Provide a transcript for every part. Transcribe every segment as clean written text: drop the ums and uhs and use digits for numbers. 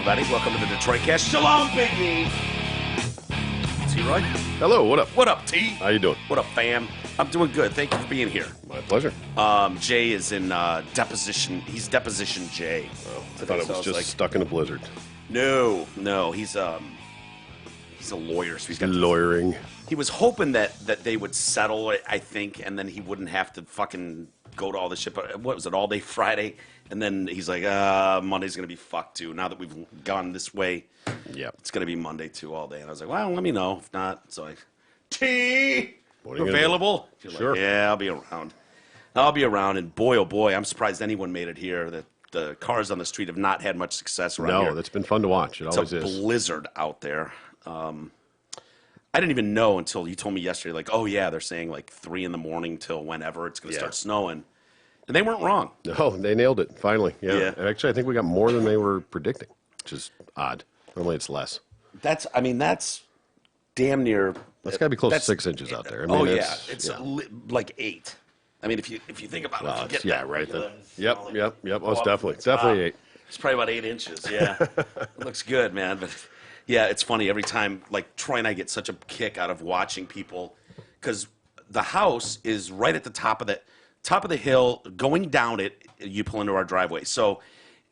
everybody. Welcome to the Detroit Cast. Shalom, Biggie. T-Roy? Hello, what up? What up, T? How you doing? What up, fam? I'm doing good. Thank you for being here. My pleasure. Jay is in deposition. He's deposition Jay. Oh, I thought it was just stuck in a blizzard. No. He's a lawyer. So he's got Lawyering. He was hoping that they would settle it, I think, and then he wouldn't have to fucking go to all this shit. But what was it, all day Friday? And then he's like, Monday's going to be fucked too. Now that we've gone this way, Yep. it's going to be Monday too all day. And I was like, well, let me know. If not, so T, What are you available? gonna do? Sure. Like, yeah, I'll be around. I'll be around. And boy, oh boy, I'm surprised anyone made it here. The cars on the street have not had much success around here. No, that's been fun to watch. It always It's a is. blizzard out there. I didn't even know until you told me yesterday, like, oh, yeah, they're saying like 3 in the morning till whenever it's going to start snowing. And they weren't wrong. No, they nailed it, finally. Yeah. Yeah. Actually, I think we got more than they were predicting, which is odd. Normally it's less. That's damn near. That's got to be close to 6 inches out there. I mean, Oh, yeah. it's Like 8. I mean, if you think about it, if you get yeah, that right then. then, Yep. like, Oh, it's definitely 8. It's probably about 8 inches, yeah. It looks good, man. But yeah, it's funny every time. Like Troy and I get such a kick out of watching people because the house is right at the top of the hill. Going down it, you pull into our driveway. So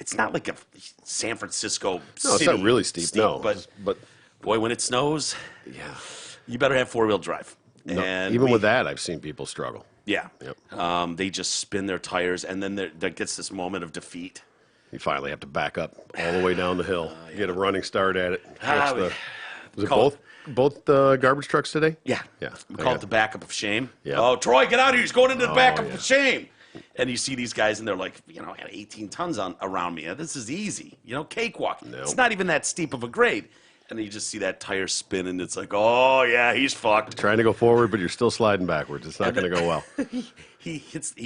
it's not like a San Francisco city. No, it's not really steep. No, but but boy, when it snows, yeah. you better have 4-wheel drive. No, And even with that, I've seen people struggle. yeah, Yep. they just spin their tires, and then there gets this moment of defeat. You finally have to back up all the way down the hill, get a running start at it. we Was it call both garbage trucks today? Yeah. Yeah. We call it the backup of shame. Yeah. Oh, Troy, get out of here. He's going into the backup yeah. of shame. And you see these guys, and they're like, at 18 tons around me. This is easy. Cakewalk. No. It's not even that steep of a grade. And then you just see that tire spin, and it's like, oh, yeah, he's fucked. Trying to go forward, but you're still sliding backwards. It's not going to go well. He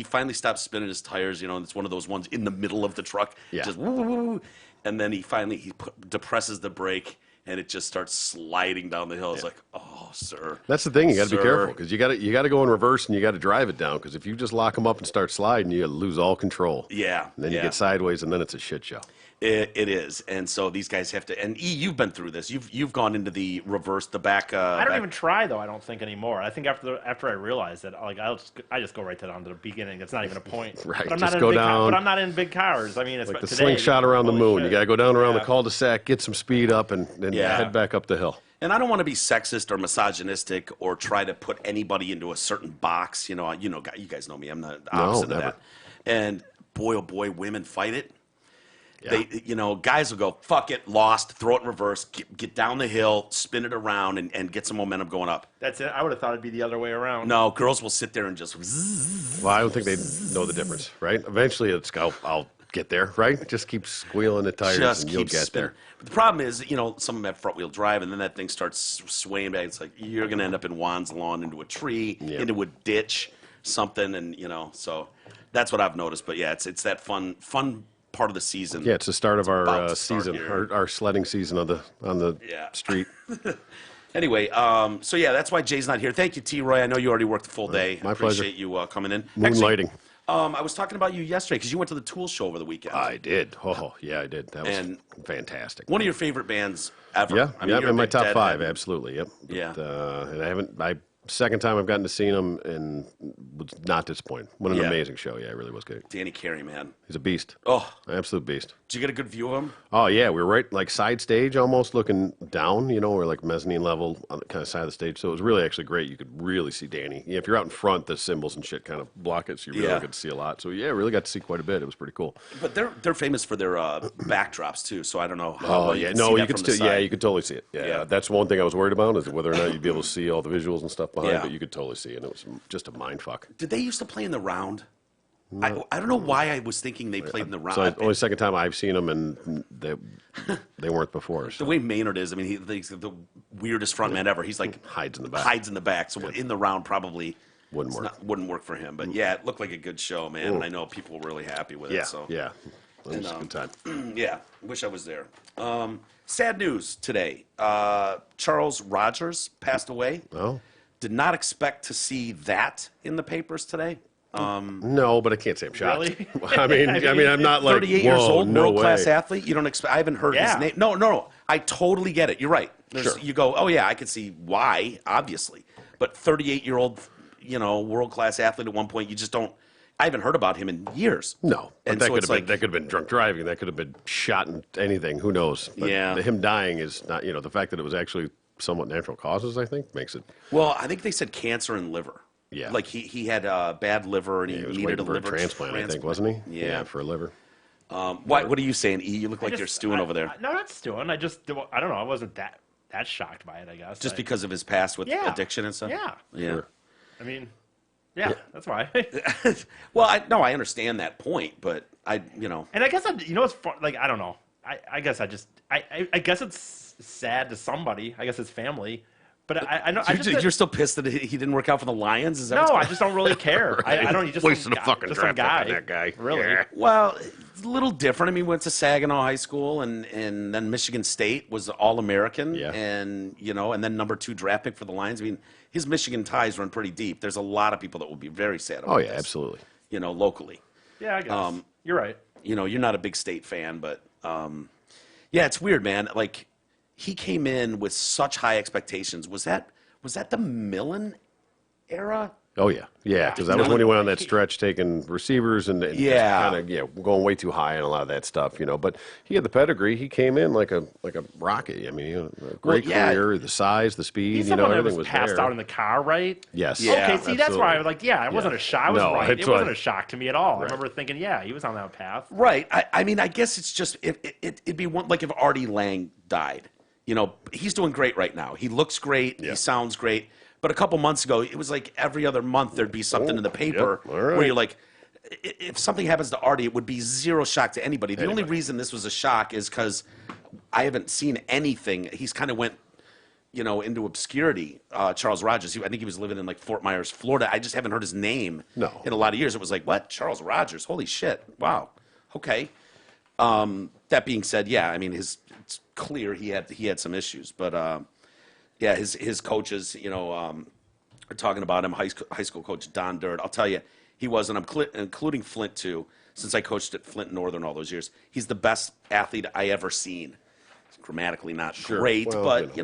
finally stops spinning his tires, and it's one of those ones in the middle of the truck. Yeah. Just woo, woo, woo. And then he finally depresses the brake, and it just starts sliding down the hill. It's like, oh, sir. That's the thing. You got to be Sir. careful because you got to go in reverse and you got to drive it down. Because if you just lock them up and start sliding, you lose all control. Yeah. And then you get sideways, and then it's a shit show. It is, and so these guys have to. And you've been through this. You've gone into the reverse, the back. I don't even try though. I don't think anymore. I think after I realized that, like I just go right down to the beginning. It's not even a point. Right, But I'm just not in go big down. But I'm not in big cars. I mean, it's Like the today, slingshot around the holy moon. shit. You got to go down around the Yeah. cul-de-sac, get some speed up, and then Yeah. head back up the hill. And I don't want to be sexist or misogynistic or try to put anybody into a certain box. You guys know me. I'm the opposite of never. that. And boy, oh boy, women fight it. Yeah. They, guys will go, fuck it, lost, throw it in reverse, get down the hill, spin it around, and get some momentum going up. That's it. I would have thought it'd be the other way around. No, girls will sit there and just zzz. Well, I don't think they know the difference, right? Eventually, I'll get there, right? Just keep squealing the tires, Just and you'll keep get spinning. there. But the problem is, some of them have front wheel drive, and then that thing starts swaying back. It's like you're going to end up in Juan's lawn, into a tree, Yeah. into a ditch, something, and so that's what I've noticed. But yeah, it's that fun part of the season. Yeah, it's the start of about our to start season, here. our sledding season on the Yeah. street. Anyway, so yeah, that's why Jay's not here. Thank you, T. Roy. I know you already worked the full day. My I pleasure. appreciate you coming in. Moonlighting. Actually, I was talking about you yesterday because you went to the Tool Show over the weekend. I did. Oh, yeah, I did. That was And fantastic. One of your favorite bands ever. Yeah, I mean, you're a in my big top Dead 5, head. absolutely. Yep. Yeah. And second time I've gotten to see him and was not disappointed. What an Yeah. amazing show. Yeah, it really was good. Danny Carey, man. He's a beast. Oh, Absolute beast. did you get a good view of him? Oh, yeah, we were right, like, side stage almost looking down, we're like mezzanine level on the kind of side of the stage. So it was really actually great. You could really see Danny. Yeah, if you're out in front, the cymbals and shit kind of block it, so you really Yeah. get to see a lot. So, yeah, really got to see quite a bit. It was pretty cool. But they're famous for their backdrops too. So I don't know. How well you can see No, that you could from the still, yeah, side. you could totally see it. Yeah, Yeah. that's one thing I was worried about is whether or not you'd be able to see all the visuals and stuff behind, Yeah. but you could totally see it. And it was just a mind fuck. Did they used to play in the round? I don't know why I was thinking they played in the round. So only second time I've seen them, and they weren't before. The So. way Maynard is, I mean, he's the weirdest frontman ever. He's like Hides in the back. Hides in the back. So in the round probably Wouldn't work. Wouldn't work for him. But yeah, it looked like a good show, man. And I know people were really happy with Yeah, it. So yeah. It was a good time. yeah, wish I was there. Sad news today. Charles Rogers passed away. Oh, Did not expect to see that in the papers today. No, but I can't say I'm shocked. Really? I mean, I'm not like 38 years whoa, old, no world class way. athlete. You don't expect. I haven't heard his Yeah. name. No. I totally get it. You're right. Sure. You go, oh yeah, I could see why, obviously. But 38-year-old, world class athlete at one point, you just don't. I haven't heard about him in years. No, but And that so could it's have been like- that could have been drunk driving. That could have been shot and anything. Who knows? But Yeah. him dying is not. The fact that it was actually somewhat natural causes, I think, makes it. Well, I think they said cancer and liver. Yeah. Like he had bad liver and he He was needed waiting a for a liver transplant, I think, wasn't he? Yeah. for a liver. What are you saying, E? You look like you're stewing over there. No, not stewing. I don't know. I wasn't that shocked by it. I guess Just because of his past with Yeah. addiction and stuff? Yeah. Yeah. Sure. I mean, yeah, that's why. Well, I understand that point, but And I guess it's fun, like I don't know. I guess I guess it's sad to somebody. I guess it's family, but I know you're still pissed that he didn't work out for the Lions? Is that no, what's I going- just don't really care. I don't. You just Wasted some a guy, fucking just some draft pick guy. on that guy. Really? Yeah. Well, it's a little different. I mean, went to Saginaw High School, and then Michigan State was All-American, Yeah. and and then number 2 draft pick for the Lions. I mean, his Michigan ties run pretty deep. There's a lot of people that would be very sad about Oh yeah, this, absolutely. locally. Yeah, I guess you're right. You're not a big State fan, but yeah, it's weird, man. Like he came in with such high expectations. Was that the Millen era? Oh yeah, because that was when he went on that stretch taking receivers and Yeah. kind of going way too high on a lot of that stuff, But he had the pedigree. He came in like a rocket. I mean, a great yeah. career, the size, the speed, He's someone that everything was was passed there. out in the car, right? Yes. Yeah, Okay, see, that's why I was like, it wasn't a shock. I was No, right. that's It wasn't why- a shock to me at all. I remember thinking, he was on that path. Right. I mean, I guess it's just it'd be one like if Artie Lang died. He's doing great right now. He looks great. Yeah. He sounds great. But a couple months ago, it was like every other month there'd be something in the paper yep, all right. where you're like, if something happens to Artie, it would be zero shock to anybody. The only reason this was a shock is because I haven't seen anything. He's kind of went, into obscurity. Charles Rogers. I think he was living in like Fort Myers, Florida. I just haven't heard his name No. in a lot of years. It was like, what? Charles Rogers? Holy shit! Wow. Okay. That being said, I mean, it's clear he had some issues, but his coaches, are talking about him. High school coach Don Dirt. I'll tell you, he was, and I'm including Flint too, since I coached at Flint Northern all those years. He's the best athlete I ever seen. Grammatically not great, Well, but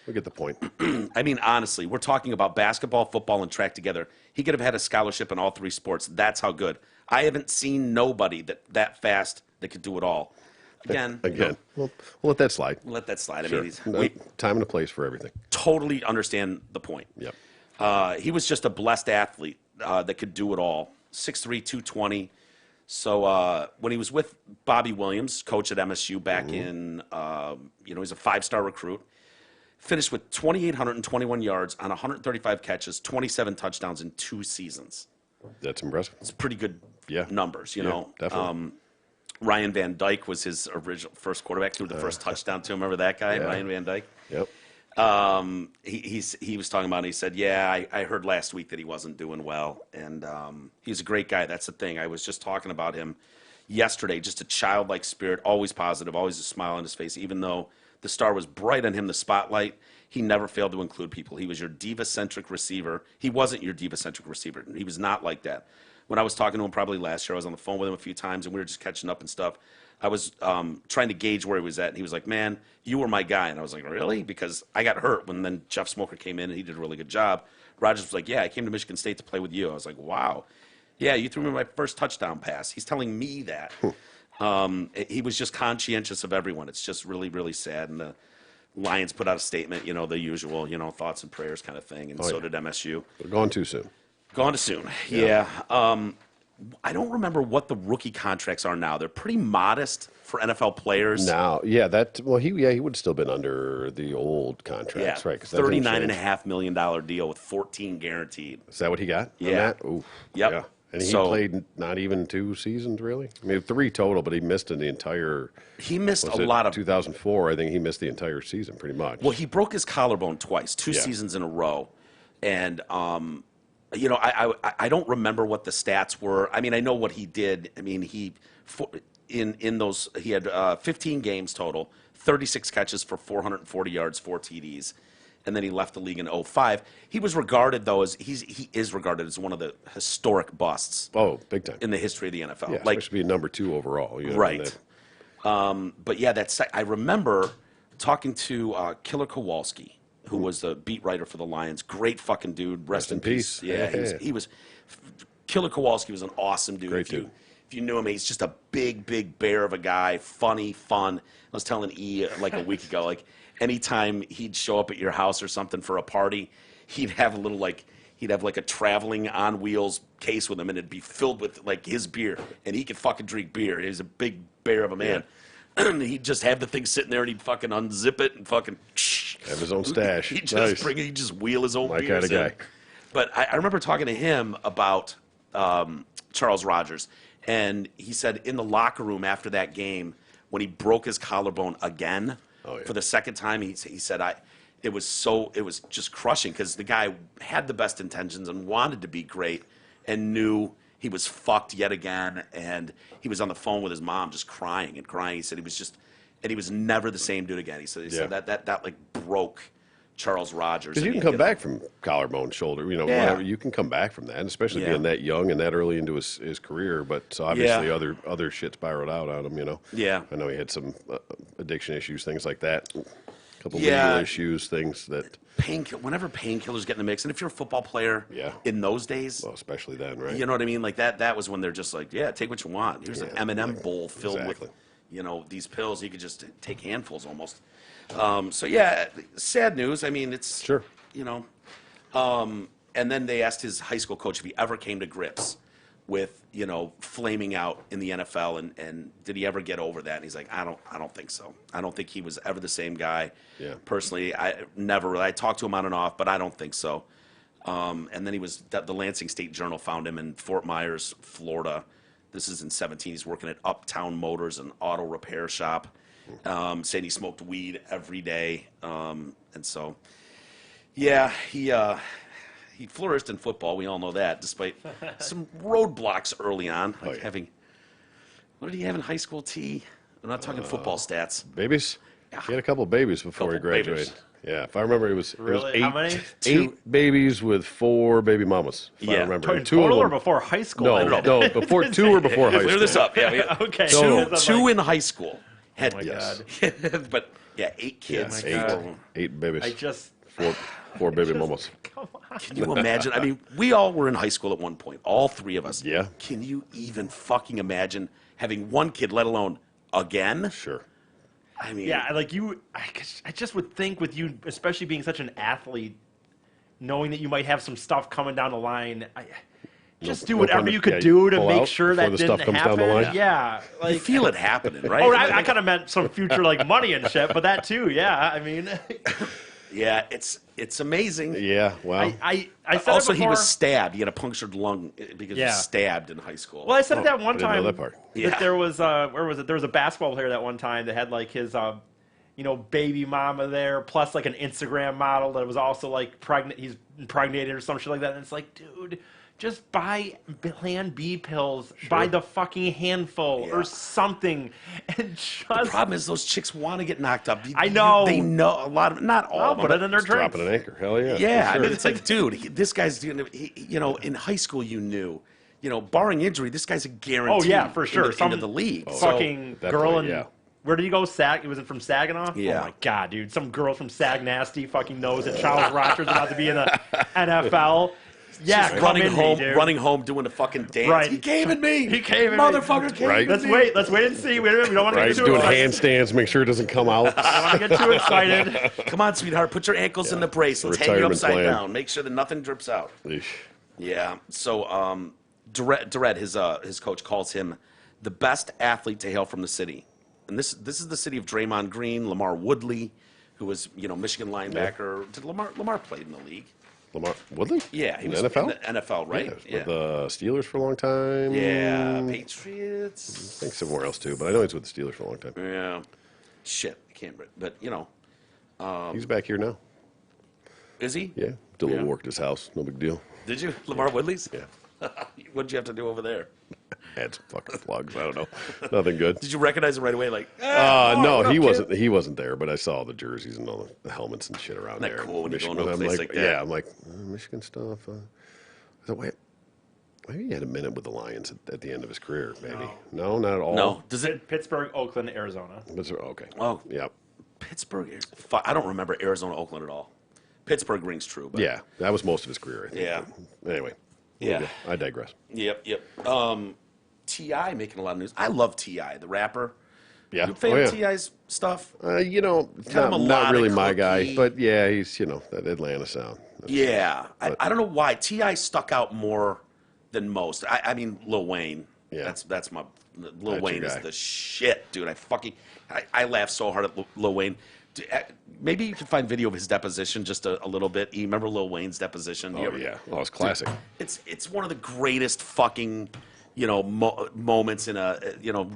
we get the point. I mean, honestly, we're talking about basketball, football, and track together. He could have had a scholarship in all 3 sports. That's how good. I haven't seen nobody that fast that could do it all. Again, We'll let that slide. let that slide. I Sure. mean, No, we time and a place for everything. totally understand the point. Yep. He was just a blessed athlete that could do it all. 6'3", 220. So when he was with Bobby Williams, coach at MSU back in, he's a 5-star recruit. Finished with 2,821 yards on 135 catches, 27 touchdowns in 2 seasons. That's impressive. It's pretty good Yeah. numbers, Definitely. Ryan Van Dyke was his original first quarterback, threw the first touchdown to him. Remember that guy, Yeah. Ryan Van Dyke? Yep. He was talking about it. He said, I heard last week that he wasn't doing well. And he's a great guy. That's the thing. I was just talking about him yesterday. Just a childlike spirit, always positive, always a smile on his face. Even though the star was bright on him, the spotlight, he never failed to include people. He was your diva-centric receiver. He wasn't your diva-centric receiver. He was not like that. When I was talking to him probably last year, I was on the phone with him a few times, and we were just catching up and stuff. I was trying to gauge where he was at, and he was like, man, you were my guy. And I was like, really? Because I got hurt when then Jeff Smoker came in, and he did a really good job. Rogers was like, I came to Michigan State to play with you. I was like, wow. Yeah, you threw me my first touchdown pass. He's telling me that. He was just conscientious of everyone. It's just really, really sad. And the Lions put out a statement, the usual, thoughts and prayers kind of thing, and so did MSU. We're gone too soon. Gone too soon. Yeah. I don't remember what the rookie contracts are now. They're pretty modest for NFL players. Now, he would have still been under the old contracts, right? 'Cause that didn't change. $39.5 million deal with 14 guaranteed. Is that what he got? on Yeah. that? Oof. Yep. Yeah. And he So- played not even 2 seasons, really. I mean, 3 total, but he missed in the entire. He missed Was a it lot of. 2004. I think he missed the entire season, pretty much. Well, he broke his collarbone twice, 2 Yeah. seasons in a row, and I don't remember what the stats were. I mean, I know what he did. I mean, he had 15 games total, 36 catches for 440 yards, 4 TDs, and then he left the league in '05. He was regarded, though, as he is regarded as one of the historic busts Oh, big time. in the history of the NFL. Yeah, like, especially being number 2 overall. You know, right. But yeah, I remember talking to Killer Kowalski, who was the beat writer for the Lions. Great fucking dude. Rest in peace. Yeah, he was. Killer Kowalski was an awesome dude. Great dude. If you knew him, he's just a big bear of a guy. Funny, fun. I was telling E like a week ago, like anytime he'd show up at your house or something for a party, he'd have a traveling on wheels case with him, and it'd be filled with like his beer, and he could fucking drink beer. He's a big bear of a man. He'd just have the thing sitting there, and he'd fucking unzip it and fucking Have his own stash. He'd just Nice. he'd just wheel his own My beers kinda in. guy. But I remember talking to him about Charles Rogers, and he said in the locker room after that game, when he broke his collarbone again for the second time, he said, it was just crushing because the guy had the best intentions and wanted to be great and knew he was fucked yet again. And he was on the phone with his mom just crying and crying. He said he was never the same dude again. He said that like broke Charles Rogers. Because you can come back from collarbone, shoulder, whatever. You can come back from that, and especially being that young and that early into his career. But so obviously other shit spiraled out on him, Yeah. I know he had some addiction issues, things like that. A couple legal issues, things that. Whenever painkillers get in the mix, and if you're a football player in those days, Well, especially then, right? you know what I mean? Like that was when they're just like, yeah, take what you want. Here's an M&M bowl filled with, these pills. You could just take handfuls almost. So yeah, sad news. I mean, it's Sure. And then they asked his high school coach if he ever came to grips with flaming out in the NFL, and did he ever get over that? And he's like, I don't think so. I don't think he was ever the same guy. Yeah. Personally, I talked to him on and off, but I don't think so. And then the Lansing State Journal found him in Fort Myers, Florida. This is in 2017. He's working at Uptown Motors, an auto repair shop. Saying he smoked weed every day, and so, yeah, he flourished in football. We all know that, despite some roadblocks early on, like having. What did he have in high school? T. I'm not talking football stats. Babies? He had a couple babies before he Couple graduated. babies. Yeah, if I remember, it was Really? How many? eight babies with 4 baby mamas. If I remember. In And two of total or them. before high school? No, before 2 or before high school. Clear this up. Yeah, Okay. two in high school. Had, Oh my God. but yeah, 8 kids. Yeah, God. 8 babies. I just. 4 baby mamas. Come on. Can you imagine? I mean, we all were in high school at one point, all 3 of us. Yeah. Can you even fucking imagine having one kid, let alone again? Sure. I mean, Yeah, like I just would think with you, especially being such an athlete, knowing that you might have some stuff coming down the line, just do whatever you could do to pull make out sure before that the didn't stuff comes happen. down the line? Yeah, like you feel it happening, right? Oh, I kind of meant some future like money and shit, but that too. Yeah, I mean, Yeah, it's amazing. Yeah, wow. I said Also, it he before. was stabbed. He had a punctured lung because he Yeah. was stabbed in high school. Well, I said it that one I didn't know time. that part. Yeah. That there was where was it? There was a basketball player that one time that had like his baby mama there, plus like an Instagram model that was also like pregnant. He's impregnated or some shit like that. And it's like, dude, just buy Plan B pills, buy the fucking handful Yeah. or something, and just. The problem is those chicks want to get knocked up. I know. They know a lot of, not all I'll of them. put it but- in their drinks. Dropping an anchor. Hell yeah. Yeah, for I mean, sure. it's like, dude, this guy's doing. In high school, you knew, barring injury, this guy's a guarantee. Oh yeah, for sure. Into the league. Fucking definitely, girl in. yeah. Where did he go? Was it from Saginaw? Yeah. Oh my god, dude! Some girl from Sag Nasty fucking knows that Charles Rogers is about to be in the NFL. Yeah, She's come in me, dude. running home, doing a fucking dance. Right. He came at me. He came at me. Motherfucker came Right. at me. Let's wait and see. Wait a minute, we don't want to Right, get too doing excited. handstands, make sure it doesn't come out. I don't want to get too excited. Come on, sweetheart. Put your ankles in the brace. Let's hang you Retirement upside plan. down. Make sure that nothing drips out. Eesh. Yeah. So, Durrett, his coach calls him the best athlete to hail from the city, and this is the city of Draymond Green, Lamar Woodley, who was Michigan linebacker. Did Lamar played in the league? Lamar Woodley? Yeah, he in was the NFL? in the NFL, right? Yeah, with the Steelers for a long time. Yeah, I Patriots. think somewhere else too, but I know he's with the Steelers for a long time. Yeah. Shit, I can't. But He's back here now. is he? Yeah, did a little Yeah. work at his house. No big deal. Did you, Lamar Woodley's? Yeah. What did you have to do over there? Had some fucking plugs. I don't know. Nothing good. Did you recognize him right away? Like, No, what up, he kid? wasn't. He wasn't there, but I saw the jerseys and all the helmets and shit around Isn't that there. cool when you go Michigan, into a I'm place like, like that? yeah, I'm like Michigan stuff. So wait, maybe he had a minute with the Lions at the end of his career. Maybe no, not at all. No. Does it? Pittsburgh, Oakland, Arizona. Okay. Oh, Yeah. Pittsburgh. I don't remember Arizona, Oakland at all. Pittsburgh rings true. But Yeah, that was most of his career, I think. Yeah. But anyway. Yeah. Okay, I digress. Yep. T.I. making a lot of news. I love T.I., the rapper. Yeah. You a fan Oh, yeah. of T.I.'s stuff? You know, Kind of not really melodic, my guy, hooky. but yeah, he's that Atlanta sound. Yeah. I don't know why. T.I. stuck out more than most. I mean, Lil Wayne. Yeah. That's my... Lil That's Wayne your is guy. the shit, dude. I laugh so hard at Lil Wayne. Maybe you can find video of his deposition just a little bit. You remember Lil Wayne's deposition? You Oh ever- yeah, it's classic. It's one of the greatest fucking moments in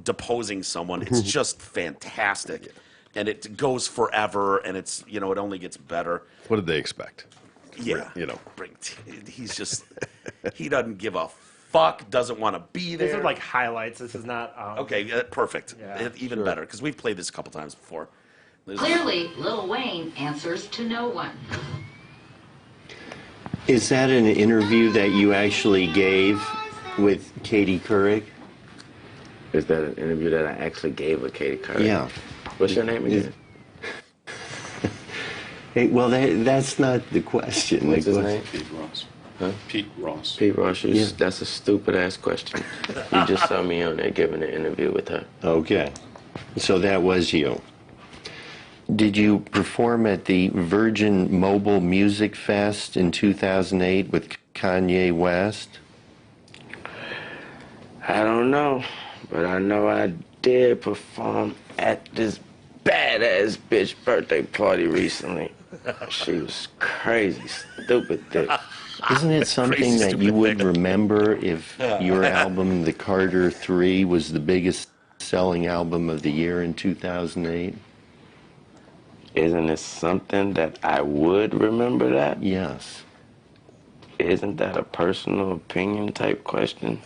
deposing someone. It's just fantastic, and it goes forever, and it's it only gets better. What did they expect? Yeah, Bring he's just he doesn't give a fuck. Doesn't want to be there. These are like highlights. This is not. Okay, perfect. Yeah, Even better because we've played this a couple times before. Clearly, Lil Wayne answers to no one. Is that an interview that you actually gave with Katie Couric? Is that an interview that I actually gave with Katie Couric? Yeah. What's your name again? Hey, well, that's not the question. What's his name? Pete Ross. Huh? Pete Ross. Pete Ross. Yeah. That's a stupid ass question. You just saw me on there giving an interview with her. Okay. So that was you. Did you perform at the Virgin Mobile Music Fest in 2008 with Kanye West? I don't know, but I know I did perform at this badass bitch birthday party recently. She was crazy, stupid thick. Isn't it something Crazy that stupid you would thing. remember if your album, The Carter 3, was the biggest selling album of the year in 2008? Isn't it something that I would remember that? Yes. Isn't that a personal opinion type question?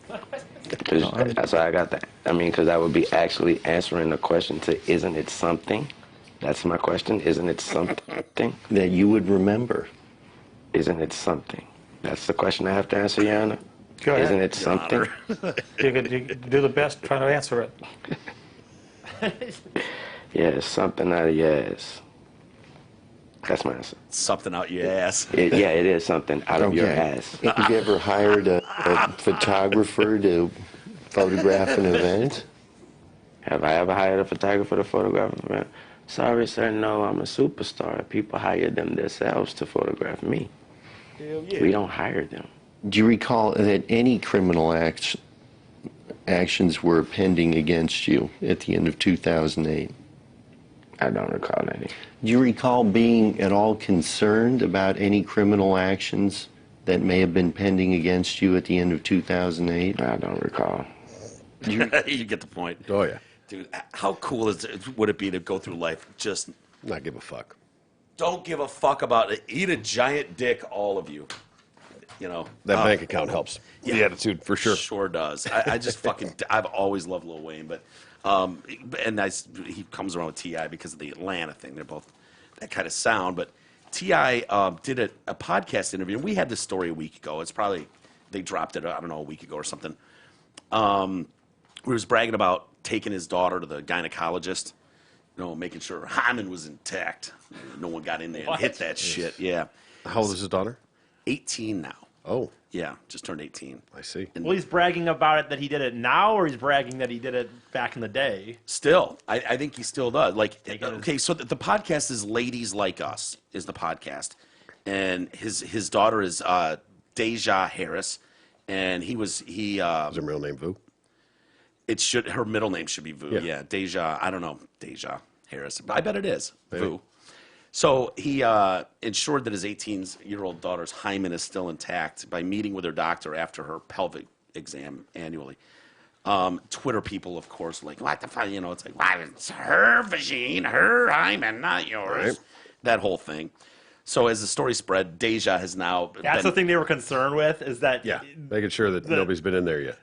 'Cause that's why I got that. I mean, because I would be actually answering the question to, isn't it something? That's my question. Isn't it something? That you would remember. Isn't it something? That's the question I have to answer, Your Honor. Go ahead. Isn't it something? You could do the best trying to answer it. Yeah, it's something out of your ass. That's my answer. Something out your ass. Yeah, it is something out of your Okay. ass. Have you ever hired a photographer to photograph an event? Have I ever hired a photographer to photograph an event? Sorry, sir, no, I'm a superstar. People hire them themselves to photograph me. We don't hire them. Do you recall that any criminal actions were pending against you at the end of 2008? I don't recall any. Do you recall being at all concerned about any criminal actions that may have been pending against you at the end of 2008? I don't recall. You get the point. Oh yeah, Dude, how cool would it be to go through life just not give a fuck. don't give a fuck about it. Eat a giant dick, all of you. That bank account helps. yeah. The attitude for sure. Sure does. I just fucking I've always loved Lil Wayne, but he comes around with T.I. because of the Atlanta thing. They're both that kind of sound. But T.I. Did a podcast interview, and we had this story a week ago. It's probably they dropped it, I don't know, a week ago or something. He was bragging about taking his daughter to the gynecologist, making sure her hymen was intact. No one got in there and hit that shit. Yeah. How old is his daughter? 18 now. Oh, Yeah, just turned 18. I see. Well, he's bragging about it that he did it now, or he's bragging that he did it back in the day. Still, I think he still does. Like, Taking his- okay, so the podcast is Ladies Like Us, is the podcast. And his daughter is Deja Harris. And Is her real name Vu? her middle name should be Vu. Yeah. Yeah, Deja, I don't know, Deja Harris. I bet it is, Vu. So he ensured that his 18-year-old daughter's hymen is still intact by meeting with her doctor after her pelvic exam annually. Twitter people, of course, like, what the fuck? It's like, why, it's her vagine, her hymen, not yours. Right. That whole thing. So as the story spread, Deja has now That's been, the thing they were concerned with, is that Yeah, making sure that nobody's been in there yet.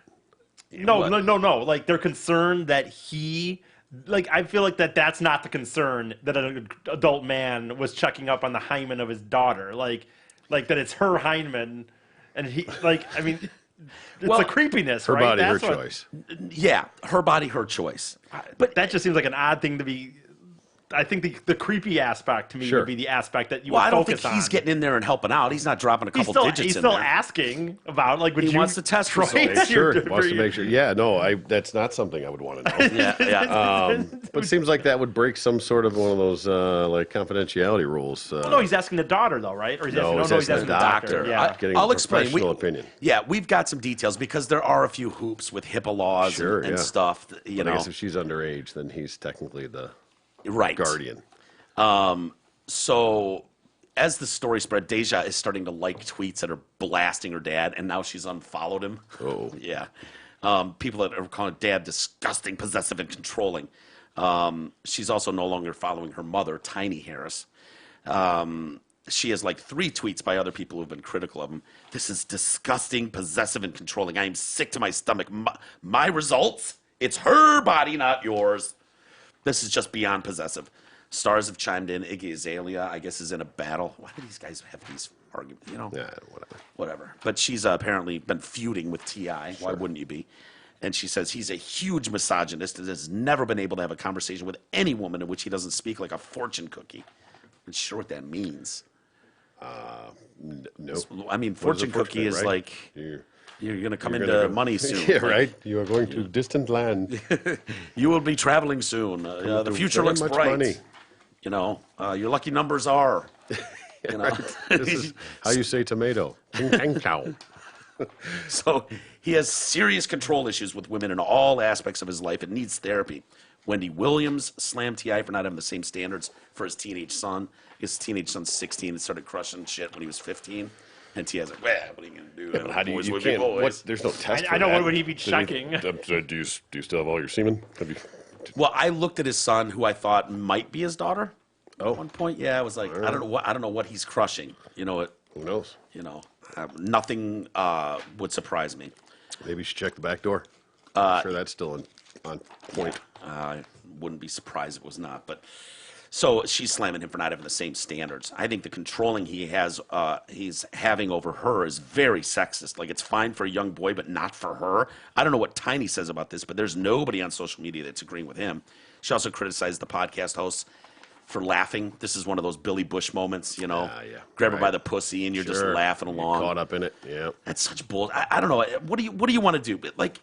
No, What? no. Like they're concerned that he, like I feel like that's not the concern that an adult man was checking up on the hymen of his daughter. Like that it's her hymen, and he like I mean, it's Well, the creepiness, Her right? body, her That's what- choice. Yeah, her body, her choice. But that just seems like an odd thing to be. I think the creepy aspect to me Sure. would be the aspect that you Well, would I don't focus think he's on. getting in there and helping out. He's not dropping a couple digits He's in still there. asking about like would He you wants to test try results. your- Sure, wants to make sure. Yeah, no, that's not something I would want to know. Yeah. But it seems like that would break some sort of one of those like confidentiality rules. Well, no, he's asking the daughter though, right? Or he's No, asking, he's asking the doctor. doctor. Yeah. Getting I'll a explain. professional opinion. Yeah, we've got some details because there are a few hoops with HIPAA laws Sure, and yeah. stuff. That, you But I know, guess if she's underage, then he's technically the right. guardian. So as the story spread, Deja is starting to like tweets that are blasting her dad, and now she's unfollowed him. Oh. Yeah. People that are calling dad disgusting, possessive, and controlling. She's also no longer following her mother, Tiny Harris. She has like 3 tweets by other people who've been critical of him. This is disgusting, possessive, and controlling. I am sick to my stomach. My results? It's her body, not yours. This is just beyond possessive. Stars have chimed in. Iggy Azalea, I guess, is in a battle. Why do these guys have these arguments? You know, Yeah, whatever. whatever. But she's apparently been feuding with T.I. Why wouldn't you be? And she says he's a huge misogynist and has never been able to have a conversation with any woman in which he doesn't speak like a fortune cookie. I'm sure what that means. No. I mean, What is a fortune cookie is right? like You're you're going to come gonna into go- money soon. Yeah, Like, right. You are going to distant land. You will be traveling soon. The through future very looks much bright. money. You know, your lucky numbers are. You know, This is how you say tomato. Ting tang chow. so he has serious control issues with women in all aspects of his life and needs therapy. Wendy Williams slammed T.I. for not having the same standards for his teenage son. His teenage son's 16 and started crushing shit when he was 15. And T.I.'s like, well, what are you going to do? But how do Boys you will be can't? boys. What, there's no test. I for know, that. what would he be Did checking? do you still have all your semen? Have you? Well, I looked at his son, who I thought might be his daughter. Oh. At one point, yeah, I was like, I don't know what he's crushing. You know what? Who knows? Nothing would surprise me. Maybe you should check the back door. Sure, that's still on point. I wouldn't be surprised if it was not. But so she's slamming him for not having the same standards. I think the controlling he's having over her is very sexist. Like, it's fine for a young boy, but not for her. I don't know what Tiny says about this, but there's nobody on social media that's agreeing with him. She also criticized the podcast hosts for laughing. This is one of those Billy Bush moments, you know. Yeah, Grab her by right. the pussy and you're just Sure. laughing You're along. caught up in it. Yeah. That's such bull. I don't know. What do you want to do? Like,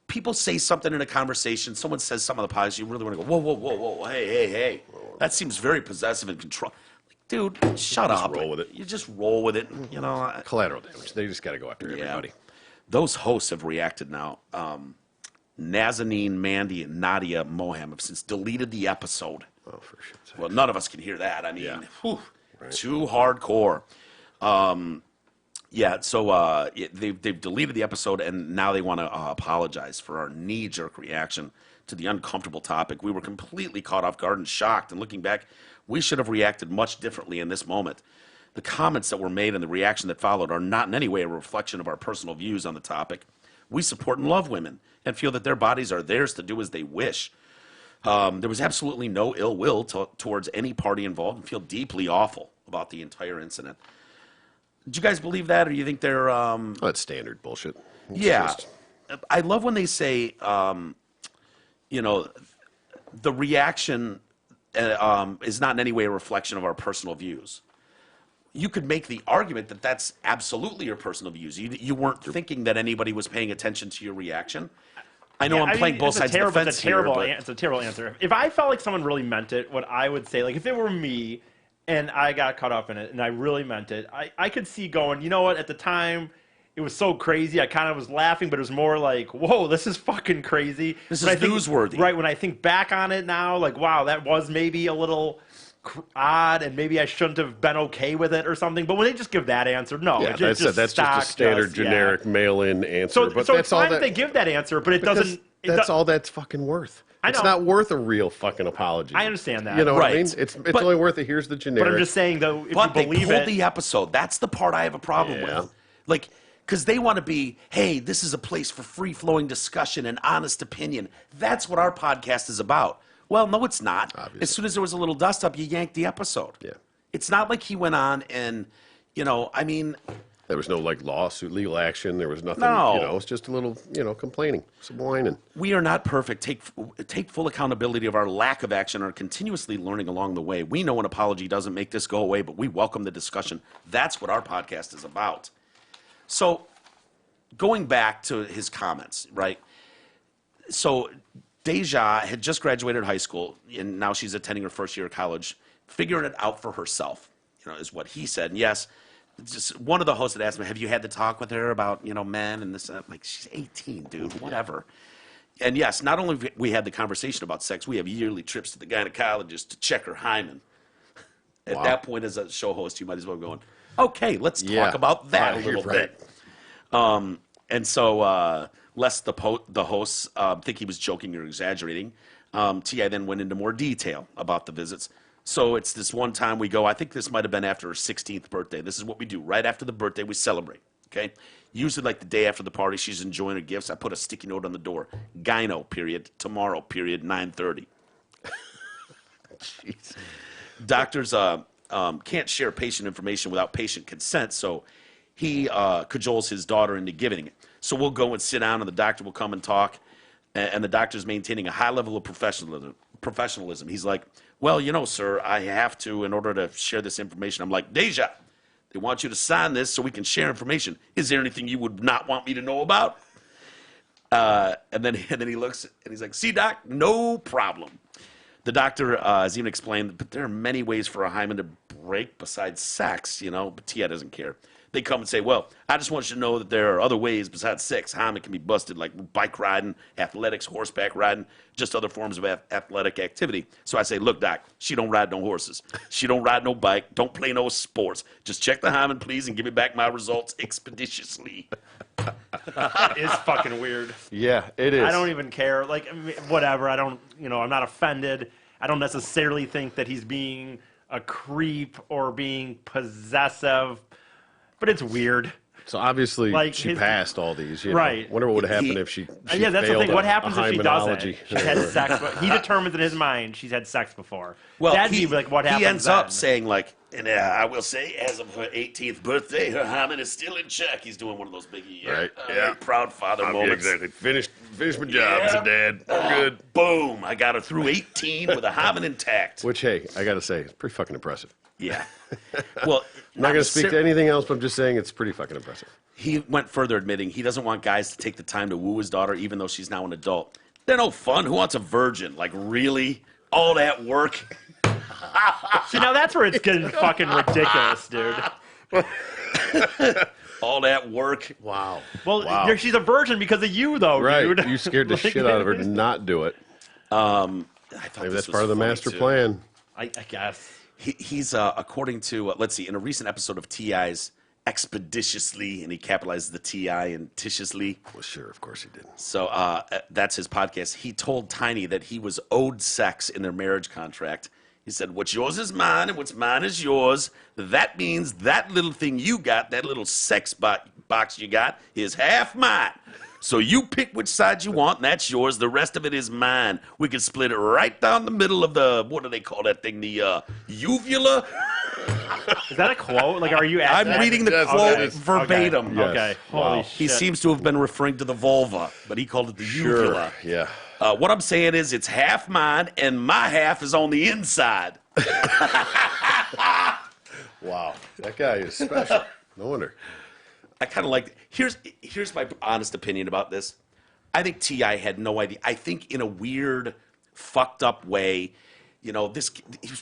people say something in a conversation. Someone says something on the podcast. You really want to go, whoa, hey. That seems very possessive and control. Like, dude, shut up. roll with it. You just roll with it. You know. Collateral damage. They just got to go after everybody. Those hosts have reacted now. Nazanin, Mandy, and Nadia Moham have since deleted the episode. Oh, for shit's sake. Well, none of us can hear that. I mean, Yeah. whew, too hardcore. So they've deleted the episode, and now they want to apologize for our knee-jerk reaction to the uncomfortable topic. We were completely caught off guard and shocked, and looking back, we should have reacted much differently in this moment. The comments that were made and the reaction that followed are not in any way a reflection of our personal views on the topic. We support and love women and feel that their bodies are theirs to do as they wish. There was absolutely no ill will towards any party involved, and feel deeply awful about the entire incident. Do you guys believe that, or do you think they're? Oh, that's standard bullshit. It's Yeah, just- I love when they say, the reaction is not in any way a reflection of our personal views. You could make the argument that that's absolutely your personal views. You weren't thinking that anybody was paying attention to your reaction. I know I'm playing both it's a sides terrible, of the fence it's a terrible, here, but it's a terrible answer. If I felt like someone really meant it, what I would say, like if it were me and I got caught up in it and I really meant it, I could see going, you know what, at the time it was so crazy, I kind of was laughing, but it was more like, whoa, this is fucking crazy. This When is I think- newsworthy. Right, when I think back on it now, like, wow, that was maybe a little odd and maybe I shouldn't have been okay with it or something. But when they just give that answer, no. Yeah, it's that's just just stock, a standard just, yeah. generic mail-in answer. So, but so that's it's all fine that if they give that answer, but it because doesn't. That's all that's fucking worth. I It's know. not worth a real fucking apology. I understand that. You know what I Right. mean? It's But- only worth it. Here's the generic. But I'm just saying, though, if But you they believe pulled it, the episode. That's the part I have a problem Yeah. with. Like, Because they want to be, hey, this is a place for free-flowing discussion and honest opinion. That's what our podcast is about. Well, no, it's not. Obviously. As soon as there was a little dust up, you yanked the episode. Yeah. It's not like he went on and, I mean, There was no like lawsuit, legal action. There was nothing. No. It's just a little, complaining, some whining. we are not perfect. Take full accountability of our lack of action and are continuously learning along the way. We know an apology doesn't make this go away, but we welcome the discussion. That's what our podcast is about. So, going back to his comments, right? So, Deja had just graduated high school, and now she's attending her first year of college, figuring it out for herself, is what he said. And yes, just one of the hosts had asked me, have you had to talk with her about, men and this? I'm like, she's 18, dude, whatever. And yes, not only have we had the conversation about sex, we have yearly trips to the gynecologist to check her hymen. At Wow. that point, as a show host, you might as well go, okay, let's Yeah. talk about that a Right, little right. bit. And so, lest the hosts think he was joking or exaggerating, T.I. then went into more detail about the visits. So it's this one time we go, I think this might have been after her 16th birthday. This is what we do. Right after the birthday, we celebrate, okay? Usually like the day after the party, she's enjoying her gifts. I put a sticky note on the door. Gyno, period. Tomorrow, period, 9:30. Jeez. Doctors can't share patient information without patient consent, so he cajoles his daughter into giving it. So we'll go and sit down, and the doctor will come and talk, and the doctor's maintaining a high level of professionalism. He's like, well, sir, I have to in order to share this information. I'm like, Deja, they want you to sign this so we can share information. Is there anything you would not want me to know about? And then he looks, and he's like, see, doc, no problem. The doctor has even explained, but there are many ways for a hymen to break besides sex, but Tia doesn't care. They come and say, well, I just want you to know that there are other ways besides sex. Hymen can be busted, like bike riding, athletics, horseback riding, just other forms of athletic activity. So I say, look, doc, she don't ride no horses. She don't ride no bike. Don't play no sports. Just check the hymen, please, and give me back my results expeditiously. That is fucking weird. Yeah, it is. I don't even care. Like, I mean, whatever. I don't, I'm not offended. I don't necessarily think that he's being a creep or being possessive, but it's weird. So obviously Like she his- passed all these. Right. Wonder what would happen He- if she Yeah, that's the failed thing. What a happens if she doesn't? hymenology. She's had sex. But he determines in his mind she's had sex before. Well, That'd be like what happens. He ends then. up saying like, and I will say, as of her 18th birthday, her hymen is still in check. He's doing one of those big, Right, very yeah. proud father moments. Exactly. Finished my job as a dad. I'm good. Boom! I got her through 18 with a hymen intact. Which, hey, I got to say, it's pretty fucking impressive. Yeah. Well, I'm not going to speak to anything else, but I'm just saying it's pretty fucking impressive. He went further, admitting he doesn't want guys to take the time to woo his daughter, even though she's now an adult. They're no fun. Who wants a virgin? Like, really? All that work? See, now that's where it's getting fucking ridiculous, dude. All that work? Wow. Well, Wow. she's a virgin because of you, though, Right. dude. You scared the shit out of her to not do it. I thought Maybe this that's was part of the funny, master too. plan. I guess. He's according to let's see, in a recent episode of T.I.'s Expeditiously, and he capitalizes the T.I. and Titiously. Well, sure, of course he did. So that's his podcast. He told Tiny that he was owed sex in their marriage contract. He said, what's yours is mine, and what's mine is yours. That means that little thing you got, that little sex box you got, is half mine. So you pick which side you want, and that's yours. The rest of it is mine. We can split it right down the middle of the, what do they call that thing, the uvula? Is that a quote? Like, are you I'm asking? reading the Yes, quote it is. verbatim. Yes. Okay. Wow. Holy He shit. seems to have been referring to the vulva, but he called it the uvula. Yeah. What I'm saying is it's half mine, and my half is on the inside. Wow. That guy is special. No wonder. I kind of like. Here's my honest opinion about this. I think T.I. had no idea. I think in a weird, fucked up way, he was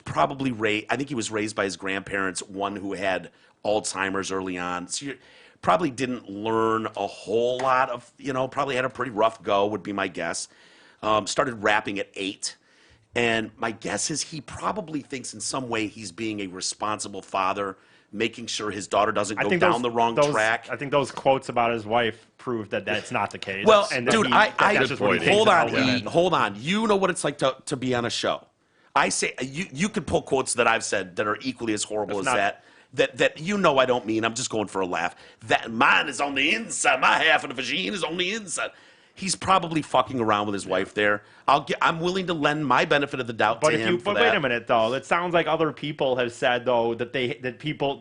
probably raised. I think he was raised by his grandparents, one who had Alzheimer's early on. So you probably didn't learn a whole lot of. Probably had a pretty rough go, would be my guess. Started rapping at 8. And my guess is he probably thinks in some way he's being a responsible father, making sure his daughter doesn't go down the wrong track. I think those quotes about his wife prove that that's not the case. Well, and that dude, that's just what he thinks hold about on, women. hold on. You know what it's like to be on a show. I say you could pull quotes that I've said that are equally as horrible That's as not- that, that you know I don't mean. I'm just going for a laugh. That mine is on the inside. My half of the vagina is on the inside. He's probably fucking around with his wife there. I'm willing to lend my benefit of the doubt But to if him you, for but that. wait a minute though. It sounds like other people have said though that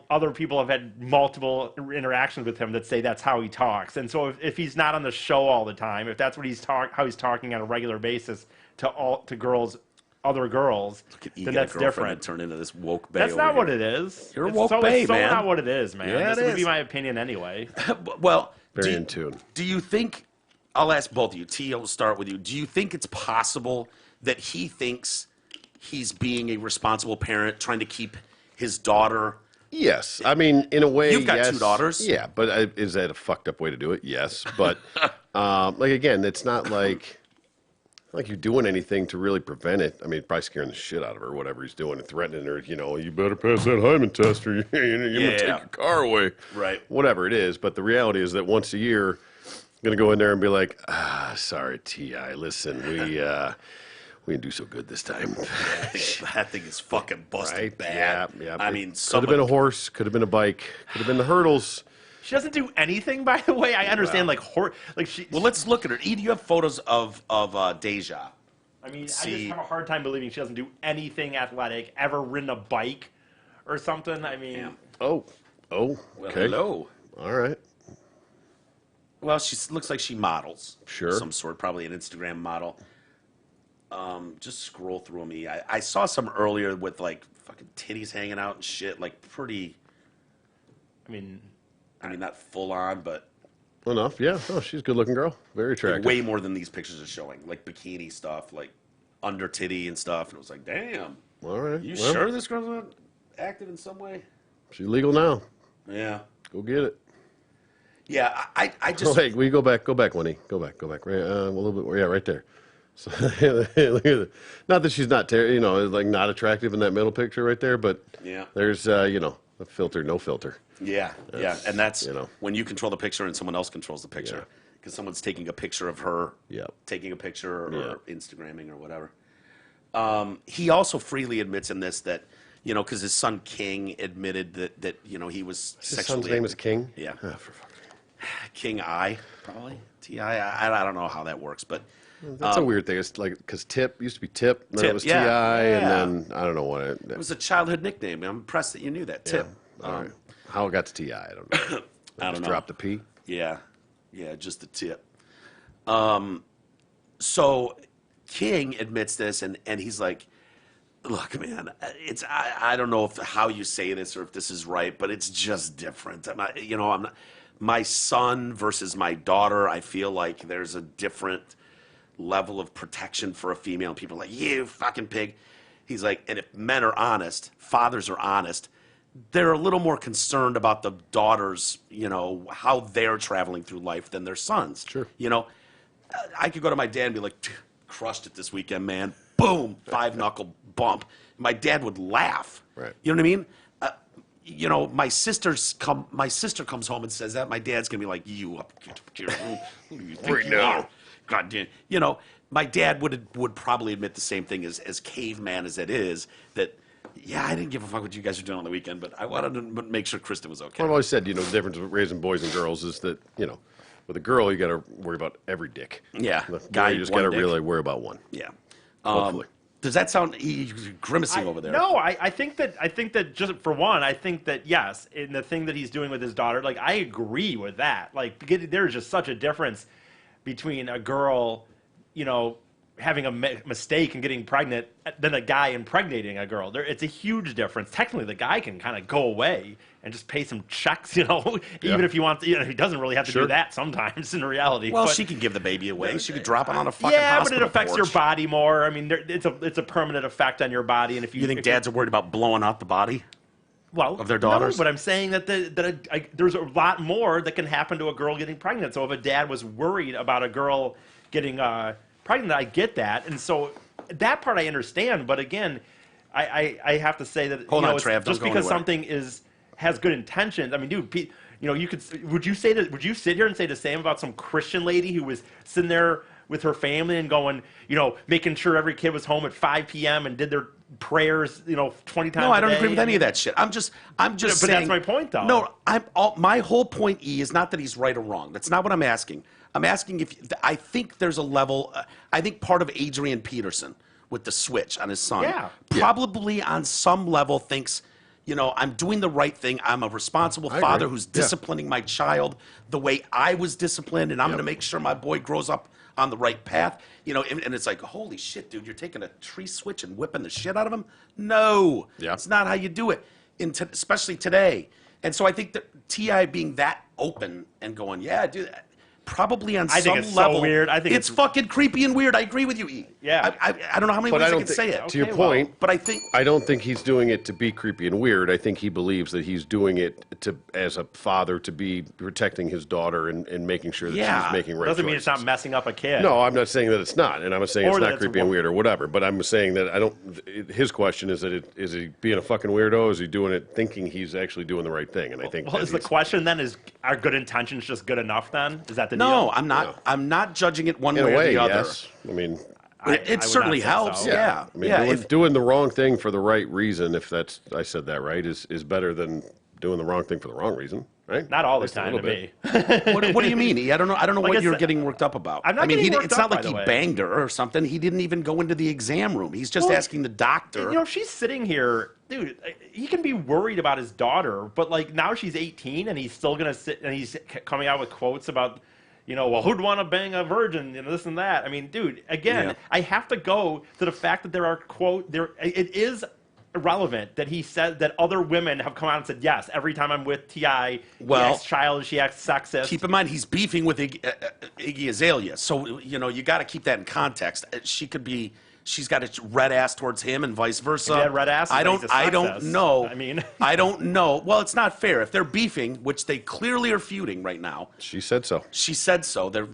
other people have had multiple interactions with him that say that's how he talks. And so if he's not on the show all the time, if that's what how he's talking on a regular basis to girls, other girls, then that's different. Turn into this woke bae. That's not what it is. You're a It's woke so, bae, it's so man. not what it is, man. Yeah, This it would be is. my opinion anyway. Well, Very in tune. Do you think? I'll ask both of you. T, I'll start with you. Do you think it's possible that he thinks he's being a responsible parent, trying to keep his daughter? Yes, I mean, in a way, You've got yes. 2 daughters. Yeah, but is that a fucked up way to do it? Yes, but like again, it's not like you're doing anything to really prevent it. I mean, probably scaring the shit out of her, whatever he's doing, and threatening her. You know, you better pass that hymen test, or you're gonna Yeah. take your car away. Right. Whatever it is, but the reality is that once a year, I'm gonna go in there and be like, sorry, Ti, listen, we didn't do so good this time. That thing is fucking busted Right? bad. Yeah. I It mean, could have been a horse, could have been a bike, could have been the hurdles. She doesn't do anything, by the way. I understand, like she. Well, let's look at her. E, do you have photos of Deja? I mean, I see. just have a hard time believing she doesn't do anything athletic, ever ridden a bike or something. I mean, Yeah. Oh, Well, okay. hello. All right. Well, she looks like she models. Sure. Some sort, probably an Instagram model. Just scroll through them. I saw some earlier with like fucking titties hanging out and shit. Like pretty. I mean, Not full on, but Enough, yeah. Oh, she's a good-looking girl. Very like attractive. way more than these pictures are showing. Like bikini stuff, like under titty and stuff. And it was like, damn. All right. You well, sure this girl's not active in some way? She's legal now. Yeah. Go get it. Yeah, I Oh, just. hey, will you go back? Go back, Winnie. Go back. Right, a little bit more. Yeah, right there. So, look at it. Not that she's not, like not attractive in that middle picture right there, but Yeah. there's, a filter, no filter. Yeah, and that's you know. when you control the picture and someone else controls the picture Yeah. because someone's taking a picture of her, Yep. taking a picture or Yeah. Instagramming or whatever. He also freely admits in this that because his son King admitted that he was His sexually. son's name is King? Yeah, Ah, for fuck's sake. King I probably T.I. I don't know how that works, but That's a weird thing. It's like, because Tip used to be Tip, and then Tip, it was yeah. T.I., Yeah. and then I don't know what it was a childhood nickname. I'm impressed that you knew that. Tip. All right. How it got to T.I., I don't know. I don't Just know. dropped the P. Yeah, just the tip. So King admits this, and he's like, "Look, man, I don't know how you say this or if this is right, but it's just different. I'm not my son versus my daughter. I feel like there's a different level of protection for a female. And people are like, you fucking pig." He's like, and if men are honest, fathers are honest, they're a little more concerned about the daughters, how they're traveling through life than their sons. Sure. I could go to my dad and be like, crushed it this weekend, man. Boom, 5-knuckle bump. My dad would laugh. Right. You know what I mean? My sister comes home and says that. My dad's gonna be like, "You up here? Who do you think Right you now. are? God damn." My dad would probably admit the same thing as caveman as it is, that yeah, I didn't give a fuck what you guys were doing on the weekend, but I wanted to make sure Kristen was okay. I've always said, the difference with raising boys and girls is that, with a girl, you got to worry about every dick. Yeah, With a guy, boy, you just one got to dick. really worry about one. Yeah. Hopefully. Does that sound? He's grimacing over there. No, I think that just for one, I think that yes, in the thing that he's doing with his daughter, like I agree with that. Like there's just such a difference between a girl, having a mistake and getting pregnant than a guy impregnating a girl. It's a huge difference. Technically, the guy can kind of go away and just pay some checks, even if he wants. He doesn't really have to Sure. do that sometimes in reality. Well, but, she can give the baby away. She could drop it on a fucking yeah, but it hospital affects your porch. body more. I mean, it's a permanent effect on your body, and if You think if dads are worried about blowing out the body? well, of their daughters? No, but I'm saying that there's a lot more that can happen to a girl getting pregnant. So if a dad was worried about a girl getting pregnant, I get that, and so that part I understand. But again, I have to say that Hold on, it's Trav, don't just go because anywhere. something has good intentions. I mean, dude, would you sit here and say the same about some Christian lady who was sitting there with her family and going, making sure every kid was home at 5 p.m. and did their prayers, 20 times No, I don't a day. agree with any of that shit. I'm just But saying. that's my point, though. No, my whole point, E, is not that he's right or wrong. That's not what I'm asking. I'm asking if I think there's a level. I think part of Adrian Peterson with the switch on his son, probably on some level thinks, I'm doing the right thing. I'm a responsible father who's disciplining my child the way I was disciplined, and I'm going to make sure my boy grows up on the right path. And it's like, holy shit, dude, you're taking a tree switch and whipping the shit out of him? No, it's not how you do it, especially today. And so I think that T.I. being that open and going, yeah, do that. Probably on I some think it's level, so weird. I think it's fucking creepy and weird. I agree with you, E. Yeah. I don't know how many But ways I I don't can think, say it. to your Okay, well, point, But I think I don't think he's doing it to be creepy and weird. I think he believes that he's doing it as a father to be protecting his daughter and making sure that she's making right Doesn't mean choices. it's not messing up a kid. No, I'm not saying that it's not, and I'm not saying Or it's that not it's creepy and wrong. weird or whatever. But I'm saying that I don't. His question is that is he being a fucking weirdo? Is he doing it thinking he's actually doing the right thing? And I think Well, that is the he's- question then, are good intentions just good enough then? Is that the no, deal? I'm not. I'm not judging it one in way a or way, the other. yes. I mean, I It would certainly not say helps. so. Yeah. I mean, yeah. doing the wrong thing for the right reason, if that's I said that right, is better than doing the wrong thing for the wrong reason, right? Not all the At least a time to little me. bit. What do you mean? E? I don't know. I don't know Like I what you're said- getting worked up about. I'm not I mean, getting worked it's up, not like by he the way. banged her or something. He didn't even go into the exam room. He's just Well, asking the doctor. If she's sitting here, dude, he can be worried about his daughter, but like now she's 18 and he's still gonna sit and he's coming out with quotes about, well, who'd want to bang a virgin, this and that. I mean, dude, again, Yeah. I have to go to the fact that there are it is irrelevant that he said that other women have come out and said, yes, every time I'm with T.I., Well, he acts childish, he acts sexist. Keep in mind, he's beefing with Iggy Azalea, so you got to keep that in context. She's got a red ass towards him, and vice versa. If he had red ass, I then he's a don't sexist. know. I mean, I don't know. Well, it's not fair if they're beefing, which they clearly are feuding right now. She said so. She said so. They're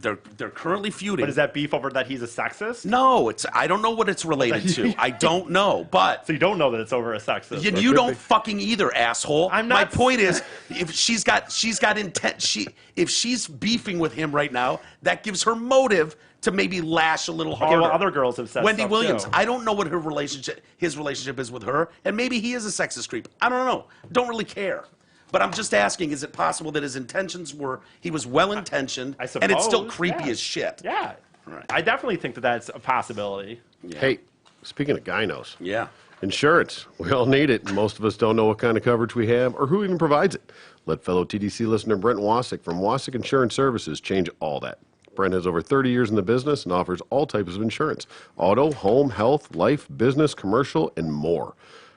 currently feuding. but is that beef over that he's a sexist? No, I don't know what it's related to. I don't know, but So you don't know that it's over a sexist. you don't fucking either, asshole. I'm My not- point is, if she's got intent, if she's beefing with him right now, that gives her motive to maybe lash a little harder. Okay, well, other girls have said Wendy stuff, Williams. too. I don't know what his relationship is with her, and maybe he is a sexist creep. I don't know. Don't really care. But I'm just asking: is it possible that his intentions were he was well intentioned, I and it's still suppose, creepy yeah. as shit? Yeah. Right. I definitely think that that's a possibility. Hey, speaking of gynos, Yeah. insurance. We all need it. Most of us don't know what kind of coverage we have or who even provides it. Let fellow TDC listener Brent Wasick from Wasick Insurance Services change all that. Brent has over 30 years in the business and offers all types of insurance: auto, home, health, life, business, commercial, and more.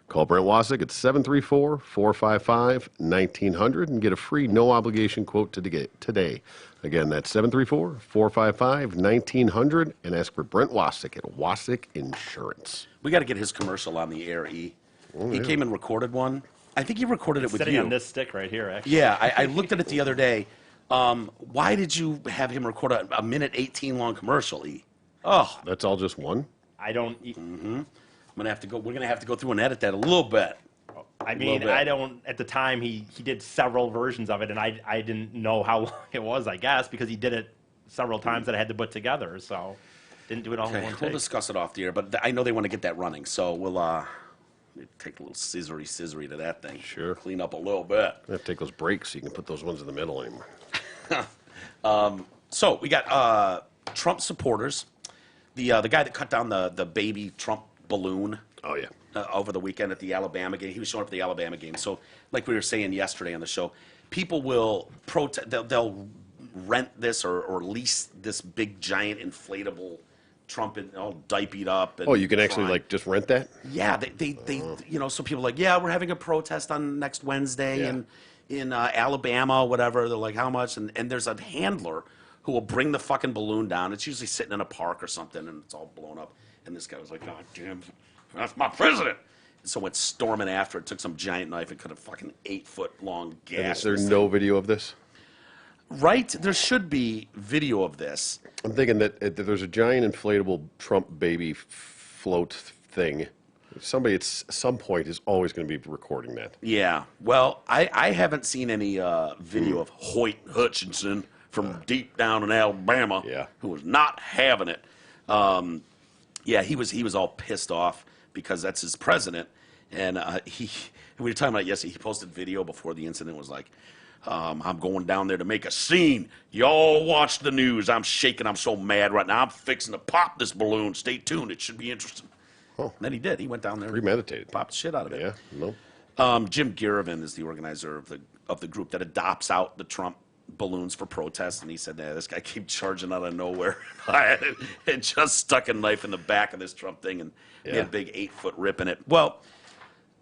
Call Brent Wasick at 734-455-1900 and get a free no-obligation quote today. Again, that's 734-455-1900 and ask for Brent Wasick at Wasick Insurance. We got to get his commercial on the air. He came and recorded one. I think he recorded it with Sitting you. on this stick right here, actually. Yeah, I looked at it the other day. Why did you have him record a minute 18 long commercial? E? Oh, That's all just one? I don't. I'm gonna have to go. We're gonna have to go through and edit that a little bit. I mean, bit. I don't. At the time, he did several versions of it, and I didn't know how long it was. I guess because he did it several times that I had to put together, so didn't do it all in Okay, one we'll take. discuss it off the air, but I know they want to get that running, so we'll take a little scissory to that thing. Sure. Clean up a little bit. I have to take those breaks so you can put those ones in the middle anymore. So we got Trump supporters. The guy that cut down the baby Trump balloon. Oh, yeah. Over the weekend at the Alabama game. He was showing up at the Alabama game. So, like we were saying yesterday on the show, people will protest. They'll rent this or lease this big giant inflatable Trump and all diapered up. And Oh, you can actually, crying. just rent that? Yeah, they so people are like, yeah, we're having a protest on next Wednesday Yeah. in Alabama, whatever. They're like, how much? And there's a handler who will bring the fucking balloon down. It's usually sitting in a park or something, and it's all blown up. And this guy was like, God damn, that's my president. So went storming after it, took some giant knife and cut a fucking 8-foot long And gash. is there no video of this? Right? There should be video of this. I'm thinking that there's a giant inflatable Trump baby float thing. Somebody at some point is always going to be recording that. Yeah. Well, I haven't seen any video of Hoyt Hutchinson from deep down in Alabama Yeah. who was not having it. Yeah, he was all pissed off because that's his president, and we were talking about it yesterday. He posted video before the incident, was like, I'm going down there to make a scene. Y'all watch the news. I'm shaking. I'm so mad right now. I'm fixing to pop this balloon. Stay tuned. It should be interesting. Oh. And then he did. He went down there, Premeditated. popped the shit out of it. Yeah, no. Jim Garvin is the organizer of the group that adopts out the Trump balloons for protests, and he said, "This guy keeps charging out of nowhere." It just stuck a knife in the back of this Trump thing, and he had a big 8-foot rip in it. Well,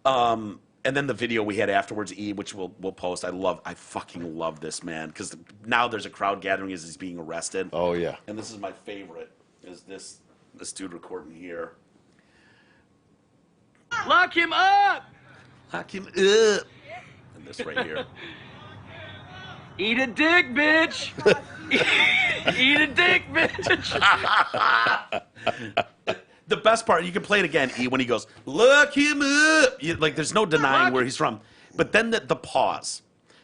and then the video we had afterwards, which we'll post. I fucking love this, man, because now there's a crowd gathering as he's being arrested. Oh, yeah. And this is my favorite. Is this dude recording here? Lock him up! Lock him up. And this right here. Eat a dick, bitch! Eat a dick, bitch! The best part, you can play it again, when he goes, look him up. Like, there's no denying where he's from. But then the pause.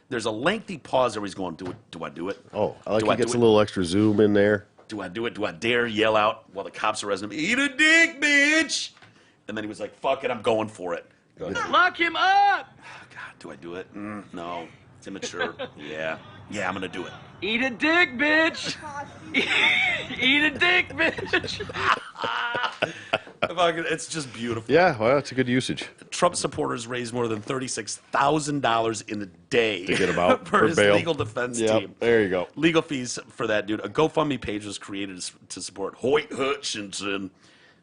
There's a lengthy pause where he's going, do I do it? Oh, I like Do he I gets do a it? little extra zoom in there. Do I do it? Do I dare yell out while the cops are arresting him? Eat a dick, bitch! And then he was like, fuck it, I'm going for it. Go ahead. Lock him up! God, do I do it? No. It's immature. Yeah, I'm going to do it. Eat a dick, bitch! Eat a dick, bitch! It's just beautiful. Yeah, well, that's a good usage. Trump supporters raised more than $36,000 in a day To get him out for for his bail. legal defense Yep, team. there you go. Legal fees for that dude. A GoFundMe page was created to support Hoyt Hutchinson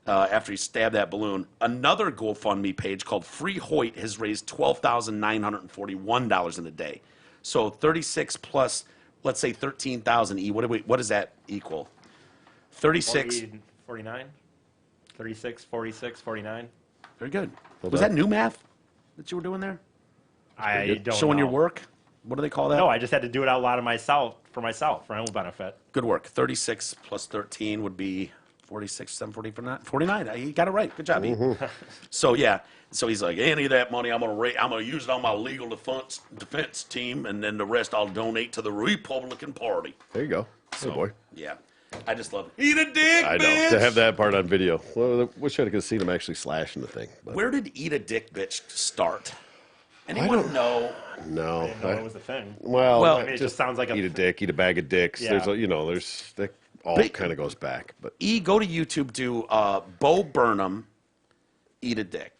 after he stabbed that balloon. Another GoFundMe page called Free Hoyt has raised $12,941 in a day. So 36 plus, let's say 13,000 E. What does that equal? 36. 49? 36, 46, 49? Very good. Well Was done. that new math that you were doing there? I don't Showing know. your work? What do they call that? No, I just had to do it out loud of myself, for my own benefit. Good work. 36 plus 13 would be 46, 740 49. You got it right. Good job, E. So yeah. So he's like, any of that money, I'm gonna use it on my legal defense team, and then the rest I'll donate to the Republican Party. There you go. Oh, boy. Yeah. I just love it. Eat a dick, I know. bitch! To have that part on video. Well, I wish I could have seen him actually slashing the thing. But Where did Eat a Dick Bitch start? Anyone know? no. I didn't know it was a thing. Well, Well, I mean, it just sounds like eat a dick, eat a bag of dicks. Yeah. There's, that all But- kind of goes back. But Go to YouTube, do Bo Burnham, Eat a Dick.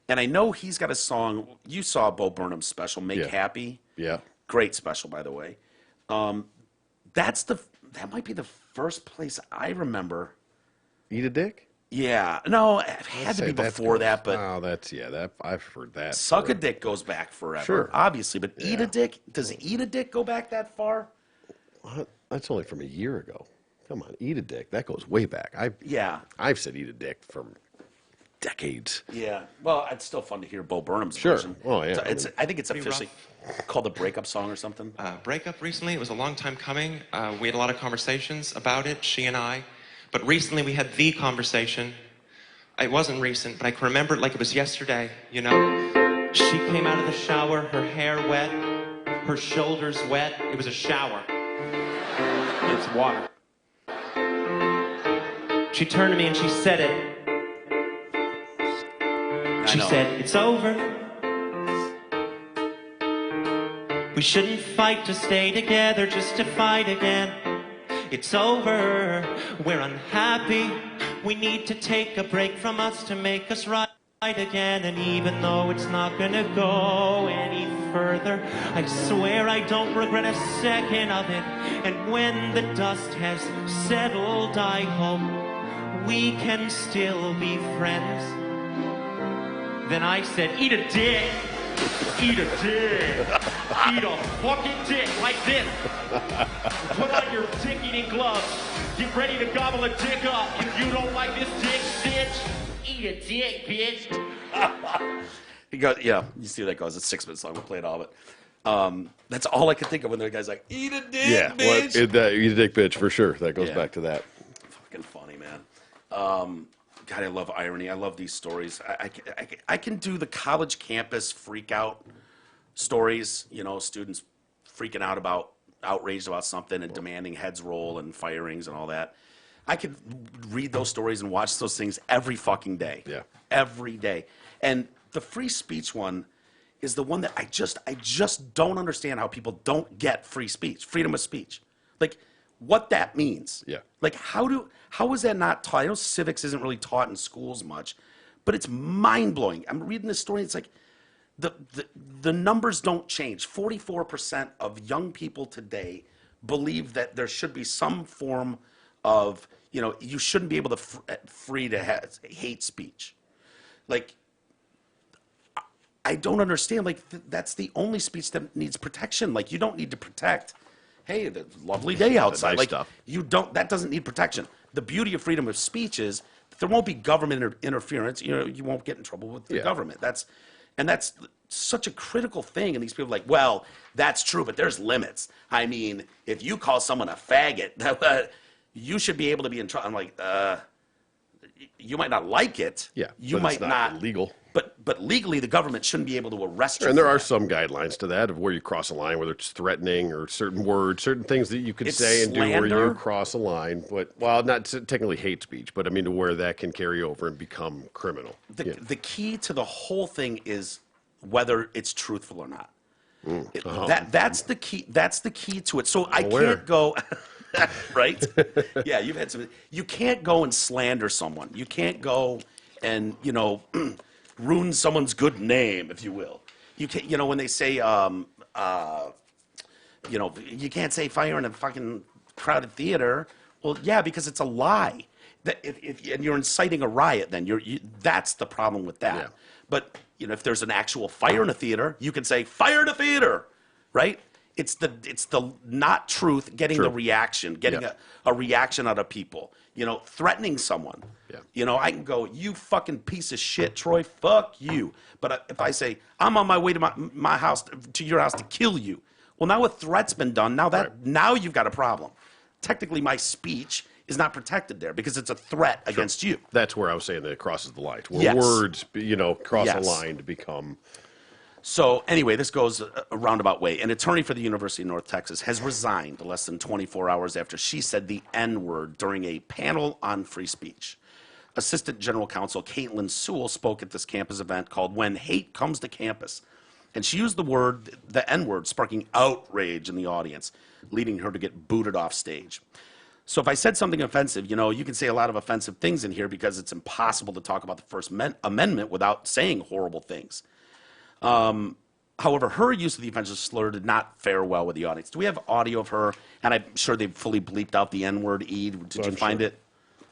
And I know he's got a song. You saw Bo Burnham's special, Make Yeah. Happy. yeah, Great special, by the way. That might be the first place I remember. eat a dick. Yeah, no, it had to be before that, but oh, that I've heard that. Suck for- a Dick goes back forever, Sure. obviously. But Eat a Yeah. Dick, does Eat a Dick go back that far? What? That's only from a year ago. Come on, eat a dick. That goes way back. Yeah, I've said eat a dick for decades. yeah. Well, it's still fun to hear Bo Burnham's Sure. version. Oh, yeah. I think it's officially called the breakup song or something. Breakup recently. It was a long time coming. We had a lot of conversations about it, she and I. But recently we had the conversation. It wasn't recent, but I can remember it like it was yesterday, you know? She came out of the shower, her hair wet, her shoulders wet. It was a shower. It's water. She turned to me and she said it. She know. said, it's over. We shouldn't fight to stay together, just to fight again. It's over. We're unhappy. We need to take a break from us to make us right again. And even though it's not gonna go any further, I swear I don't regret a second of it. And when the dust has settled, I hope we can still be friends. Then I said, eat a dick. Eat a dick. Eat a fucking dick like this. Put on your dick-eating gloves. Get ready to gobble a dick up. If you don't like this dick, bitch, eat a dick, bitch. He goes, yeah, you see how that goes. It's a 6-minute song. We'll play it all, but that's all I could think of when the guy's like, eat a dick, Yeah, bitch. eat a dick, bitch, for sure. That goes Yeah. back to that. Fucking funny, man. God, I love irony. I love these stories. I can do the college campus freak out stories, students freaking out about outraged about something and demanding heads roll and firings and all that. I could read those stories and watch those things every fucking day. Yeah. Every day. And the free speech one is the one that I just don't understand how people don't get free speech, freedom of speech. Like, what that means. Yeah. Like, how is that not taught? I know civics isn't really taught in schools much, but it's mind-blowing. I'm reading this story, it's like, the numbers don't change. 44% of young people today believe that there should be some form of, you shouldn't be able to free to hate speech. Like, I don't understand. Like, that's the only speech that needs protection. Like, you don't need to protect, hey, the lovely day outside. nice Like, stuff. that doesn't need protection. The beauty of freedom of speech is that there won't be government interference. You won't get in trouble with the government. That's such a critical thing. And these people are like, well, that's true, but there's limits. I mean, if you call someone a faggot, you should be able to be in trouble. I'm like, you might not like it. Yeah, You but might it's not legal. But legally, the government shouldn't be able to arrest you. And there for are that. some guidelines to that of where you cross a line, whether it's threatening or certain words, certain things that you could It's say and do where slander. you cross a line. But, well, not technically hate speech, but I mean to where that can carry over and become criminal. The key to the whole thing is whether it's truthful or not. That's the key. That's the key to it. So I Aware. can't go. Right? Yeah, you've had some. You can't go and slander someone. You can't go and ruin someone's good name, if you will. You can't. When they say you can't say fire in a fucking crowded theater. Well, yeah, because it's a lie. That and you're inciting a riot, then that's the problem with that. Yeah. But if there's an actual fire in a theater, you can say fire in a theater, right? It's the not truth getting the reaction, getting a reaction out of people. Threatening someone. Yeah. I can go, you fucking piece of shit, Troy. Fuck you. But if I say I'm on my way to my house to your house to kill you, well, now a threat's been done. Now you've got a problem. Technically, my speech is not protected there because it's a threat against you. That's where I was saying that it crosses the line. Where Yes. words, cross Yes. a line to become. So anyway, this goes a roundabout way. An attorney for the University of North Texas has resigned less than 24 hours after she said the N-word during a panel on free speech. Assistant General Counsel Caitlin Sewell spoke at this campus event called When Hate Comes to Campus. And she used the N-word, sparking outrage in the audience, leading her to get booted off stage. So if I said something offensive, you can say a lot of offensive things in here because it's impossible to talk about the First Amendment without saying horrible things. However, her use of the offensive slur did not fare well with the audience. Do we have audio of her? And I'm sure they've fully bleeped out the N-word. Did you find it?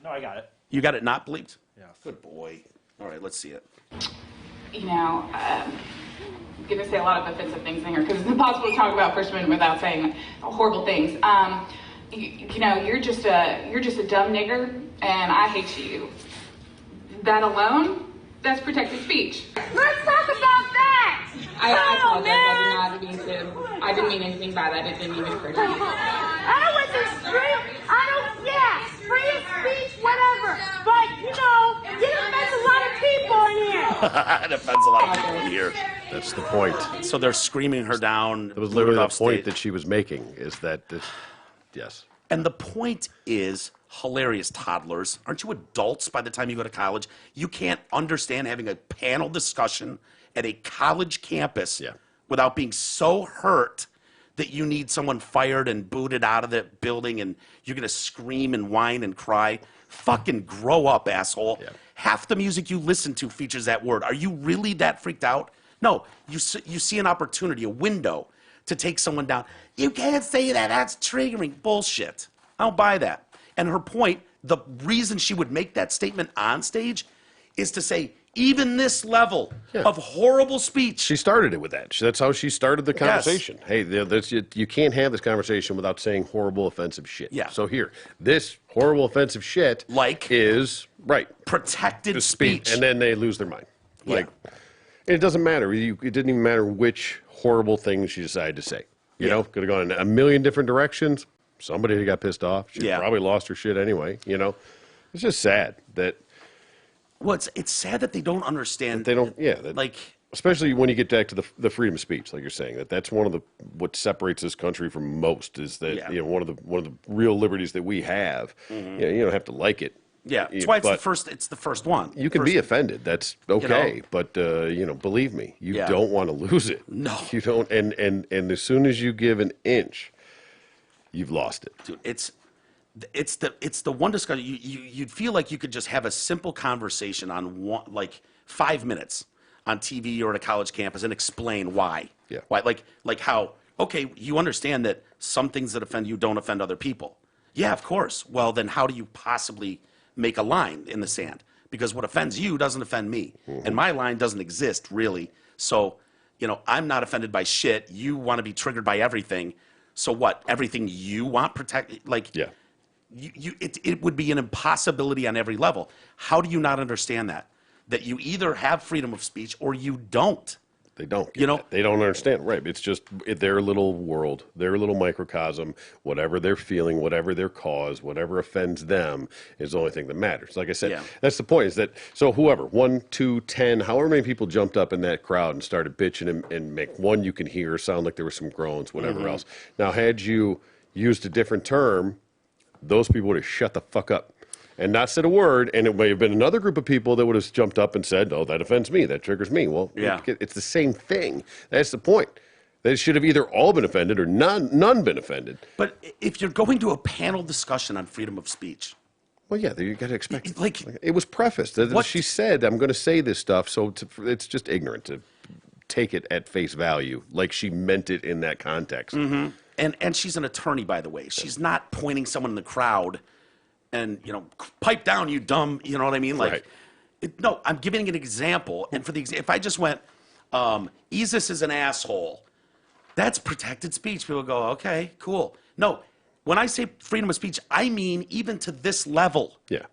No, I got it. You got it not bleeped? Yeah. Good boy. All right, let's see it. I'm going to say a lot of offensive things in here because it's impossible to talk about First Amendment without saying horrible things. You're just a dumb nigger, and I hate you. That alone, that's protected speech. Let's talk about that! I apologize. I didn't mean anything by that. It didn't even occur to me. I wasn't straight. Free speech, whatever. But, it offends a lot of people in here. It offends a lot of people in here. That's the point. So they're screaming her down. That was literally the off point stage. that she was making, is that, yes. And the point is, hilarious toddlers. Aren't you adults by the time you go to college? You can't understand having a panel discussion at a college campus without being so hurt that you need someone fired and booted out of the building and you're going to scream and whine and cry. Fucking grow up, asshole. Yeah. Half the music you listen to features that word. Are you really that freaked out? No, you see an opportunity, a window to take someone down. You can't say that. That's triggering. Bullshit. I don't buy that. And her point, the reason she would make that statement on stage is to say, even this level of horrible speech. She started it with that. That's how she started the conversation. Hey, you can't have this conversation without saying horrible, offensive shit. Yeah. So here, this horrible, offensive shit is protected the speech. And then they lose their mind. And it doesn't matter. It didn't even matter which horrible thing she decided to say. You know, could have gone in a million different directions. Somebody got pissed off. She probably lost her shit anyway. It's just sad that. Well, it's sad that they don't understand. They don't. Yeah. Like especially when you get back to the freedom of speech, like you're saying, that's one of what separates this country from most is that one of the real liberties that we have. You don't have to like it. Yeah, that's why it's the first one. You can be offended. That's okay, but believe me, you don't want to lose it. No, you don't. And as soon as you give an inch, you've lost it. Dude, it's the one discussion you'd feel like you could just have a simple conversation on 5 minutes on TV or at a college campus and explain why. Yeah. Why, like how, okay, you understand that some things that offend you don't offend other people. Yeah, of course. Well, then how do you possibly make a line in the sand? Because what offends you doesn't offend me. And my line doesn't exist, really. So, I'm not offended by shit. You want to be triggered by everything. So what? Everything you want protected? Yeah. It would be an impossibility on every level. How do you not understand that? That you either have freedom of speech or you don't. They don't. They don't understand. Right. It's just their little world, their little microcosm, whatever they're feeling, whatever their cause, whatever offends them is the only thing that matters. Like I said, that's the point is that, so whoever, 1, 2, 10, however many people jumped up in that crowd and started bitching and make one you can hear sound like there were some groans, whatever else. Now, had you used a different term, those people would have shut the fuck up and not said a word, and it may have been another group of people that would have jumped up and said, oh, that offends me, that triggers me. Well, it's the same thing. That's the point. They should have either all been offended or none been offended. But if you're going to a panel discussion on freedom of speech... Well, yeah, you got to expect... it was prefaced. She said, I'm going to say this stuff, so it's just ignorant to take it at face value, like she meant it in that context. And she's an attorney, by the way. She's not pointing someone in the crowd and, pipe down, you dumb, you know what I mean? No, I'm giving an example. And if I just went, Isis is an asshole, that's protected speech. People go, okay, cool. No, when I say freedom of speech, I mean even to this level. Yeah.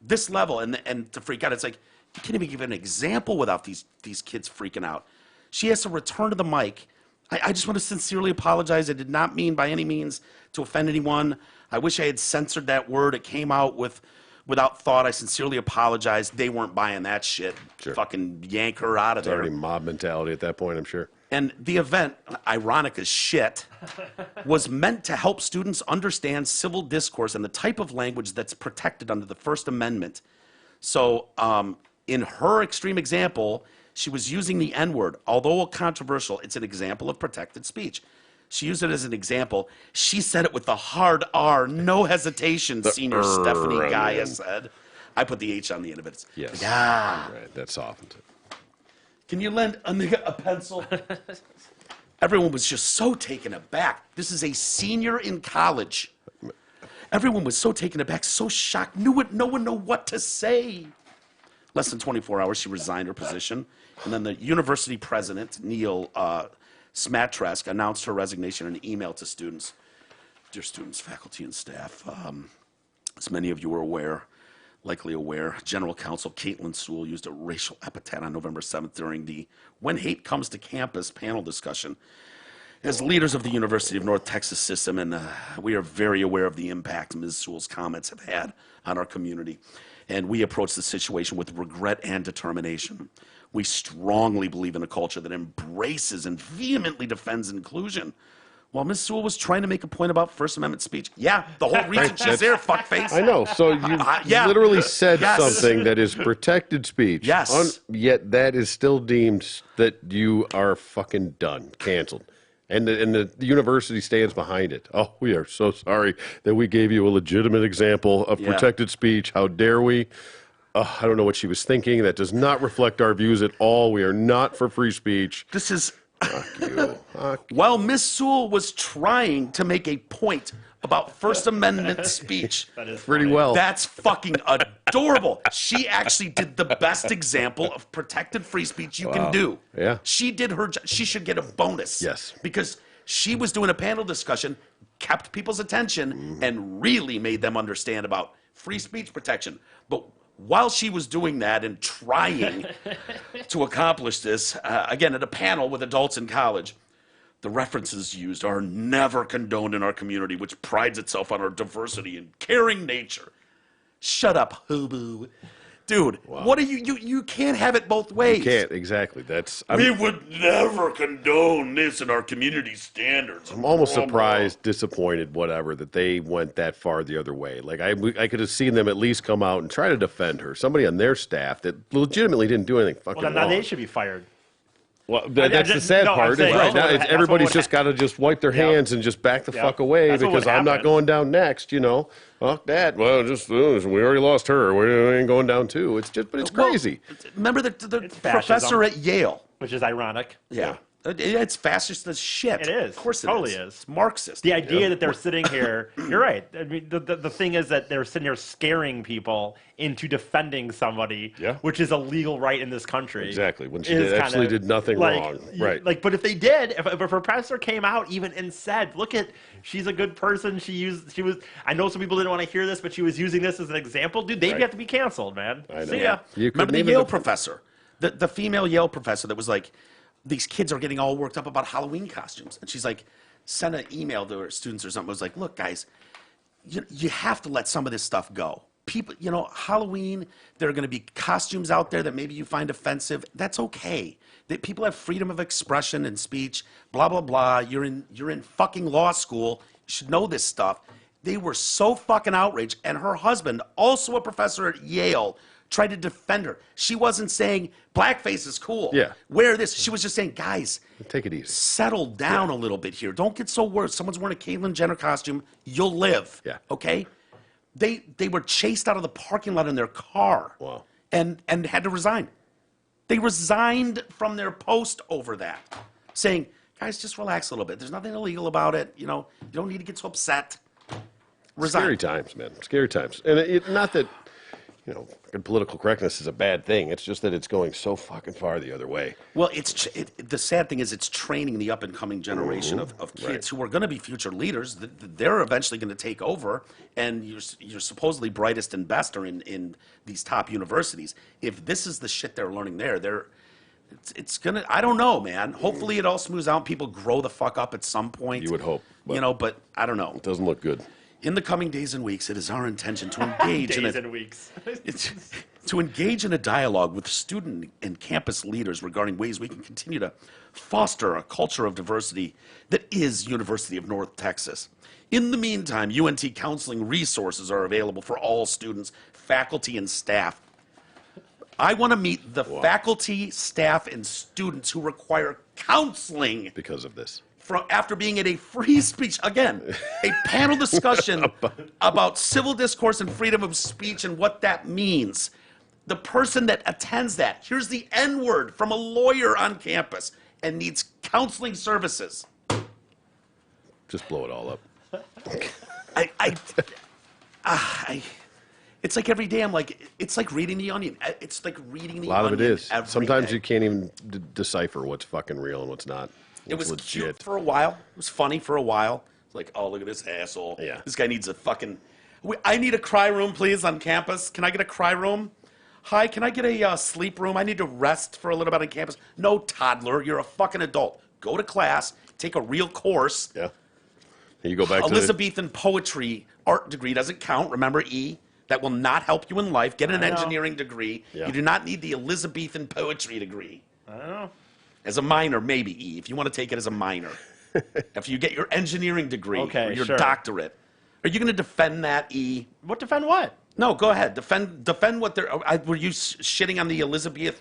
This level. And to freak out, it's like, you can't even give an example without these kids freaking out. She has to return to the mic. I just want to sincerely apologize. I did not mean by any means to offend anyone. I wish I had censored that word. It came out without thought. I sincerely apologize. They weren't buying that shit. Sure. Fucking yank her out of there. It's already mob mentality at that point, I'm sure. And the event, ironic as shit, was meant to help students understand civil discourse and the type of language that's protected under the First Amendment. So in her extreme example, she was using the N-word. Although controversial, it's an example of protected speech. She used it as an example. She said it with the hard R, no hesitation, Senior Stephanie Gaia said. I put the H on the end of it. Yes. Yeah. Right, that softened. Can you lend a nigga a pencil? Everyone was just so taken aback. This is a senior in college. Everyone was so taken aback, so shocked. No one knew what to say. Less than 24 hours, she resigned her position. And then the university president, Neil Smatresk, announced her resignation in an email to students. Dear students, faculty, and staff, as many of you are likely aware, General Counsel Caitlin Sewell used a racial epithet on November 7th during the When Hate Comes to Campus panel discussion. As leaders of the University of North Texas system, and we are very aware of the impact Ms. Sewell's comments have had on our community, and we approach the situation with regret and determination. We strongly believe in a culture that embraces and vehemently defends inclusion. While Ms. Sewell was trying to make a point about First Amendment speech, the whole reason she's there, fuckface. I know. So you literally said something that is protected speech. Yes. Yet that is still deemed that you are fucking done, canceled. And the university stands behind it. Oh, we are so sorry that we gave you a legitimate example of protected speech. How dare we? I don't know what she was thinking. That does not reflect our views at all. We are not for free speech. This is... Fuck you. While Miss Sewell was trying to make a point about First Amendment speech. That is pretty well. That's fucking adorable. She actually did the best example of protected free speech you can do. Yeah. She did her job. She should get a bonus. Yes. Because she was doing a panel discussion, kept people's attention, and really made them understand about free speech protection. But while she was doing that and trying to accomplish this, again, at a panel with adults in college, the references used are never condoned in our community, which prides itself on our diversity and caring nature. Shut up, hobo. Dude, what are you can't have it both ways. You can't, exactly. That's We would never condone this in our community standards. I'm almost surprised, disappointed, whatever, that they went that far the other way. Like I could have seen them at least come out and try to defend her. Somebody on their staff that legitimately didn't do anything fucking Well, now wrong. they should be fired. Well, that's the sad part. Is right now, everybody's just got to just wipe their hands and just back the fuck away That's what because would I'm not happen. going down next. You know, fuck that. Well, just we already lost her. We ain't going down too. It's just, but it's crazy. Remember the professor fascism. at Yale? Which is ironic. Yeah. It's fascist as shit. It is. Of course it Totally is. is. It's Marxist. The idea that they're sitting here, you're right. I mean, the thing is that they're sitting here scaring people into defending somebody, which is a legal right in this country. Exactly. When she actually did nothing wrong. Right. Like, but if they did, if a professor came out even and said, look at, she's a good person. She was, I know some people didn't want to hear this, but she was using this as an example. Dude, they'd have to be canceled, man. I know. See ya. Remember the Yale professor? The female Yale professor that was like, these kids are getting all worked up about Halloween costumes. And she's like, sent an email to her students or something. It was like, look, guys, you have to let some of this stuff go. People, Halloween, there are going to be costumes out there that maybe you find offensive. That's okay. That people have freedom of expression and speech, blah, blah, blah. You're in fucking law school. You should know this stuff. They were so fucking outraged. And her husband, also a professor at Yale, tried to defend her. She wasn't saying blackface is cool. Yeah. Wear this. She was just saying, guys, take it easy. Settle down a little bit here. Don't get so worried. Someone's wearing a Caitlyn Jenner costume. You'll live. Yeah. Okay? They were chased out of the parking lot in their car. Wow. And had to resign. They resigned from their post over that, saying, guys, just relax a little bit. There's nothing illegal about it. You don't need to get so upset. Resign. Scary times, man. Scary times. And not that, fucking political correctness is a bad thing. It's just that it's going so fucking far the other way. Well, the sad thing is it's training the up-and-coming generation of kids who are going to be future leaders. They're eventually going to take over, and you're supposedly brightest and best are in these top universities. If this is the shit they're learning there, it's going to, I don't know, man. Hopefully it all smooths out and people grow the fuck up at some point. You would hope. But I don't know. It doesn't look good. In the coming days and weeks, it is our intention to engage to engage in a dialogue with student and campus leaders regarding ways we can continue to foster a culture of diversity that is University of North Texas. In the meantime, UNT counseling resources are available for all students, faculty, and staff. I want to meet the faculty, staff, and students who require counseling because of this. After being at a free speech, again, a panel discussion about civil discourse and freedom of speech and what that means. The person that attends that, here's the N-word from a lawyer on campus and needs counseling services. Just blow it all up. It's like every day I'm like, it's like reading The Onion. It's like reading The Onion. A lot of it is. Sometimes day. you can't even decipher what's fucking real and what's not. It was legit. cute for a while. It was funny for a while. It's like, oh, look at this asshole. Yeah. This guy needs a fucking... I need a cry room, please, on campus. Can I get a cry room? Hi, can I get a sleep room? I need to rest for a little bit on campus. No, toddler. You're a fucking adult. Go to class. Take a real course. Yeah. And you go back to Elizabethan poetry art degree doesn't count. Remember, E? That will not help you in life. Get an engineering degree. Yeah. You do not need the Elizabethan poetry degree. I don't know. As a minor, maybe, E, if you want to take it as a minor. After you get your engineering degree or your doctorate. Are you going to defend that, E? What defend what? No, go ahead. Defend what they're... were you shitting on the Elizabethan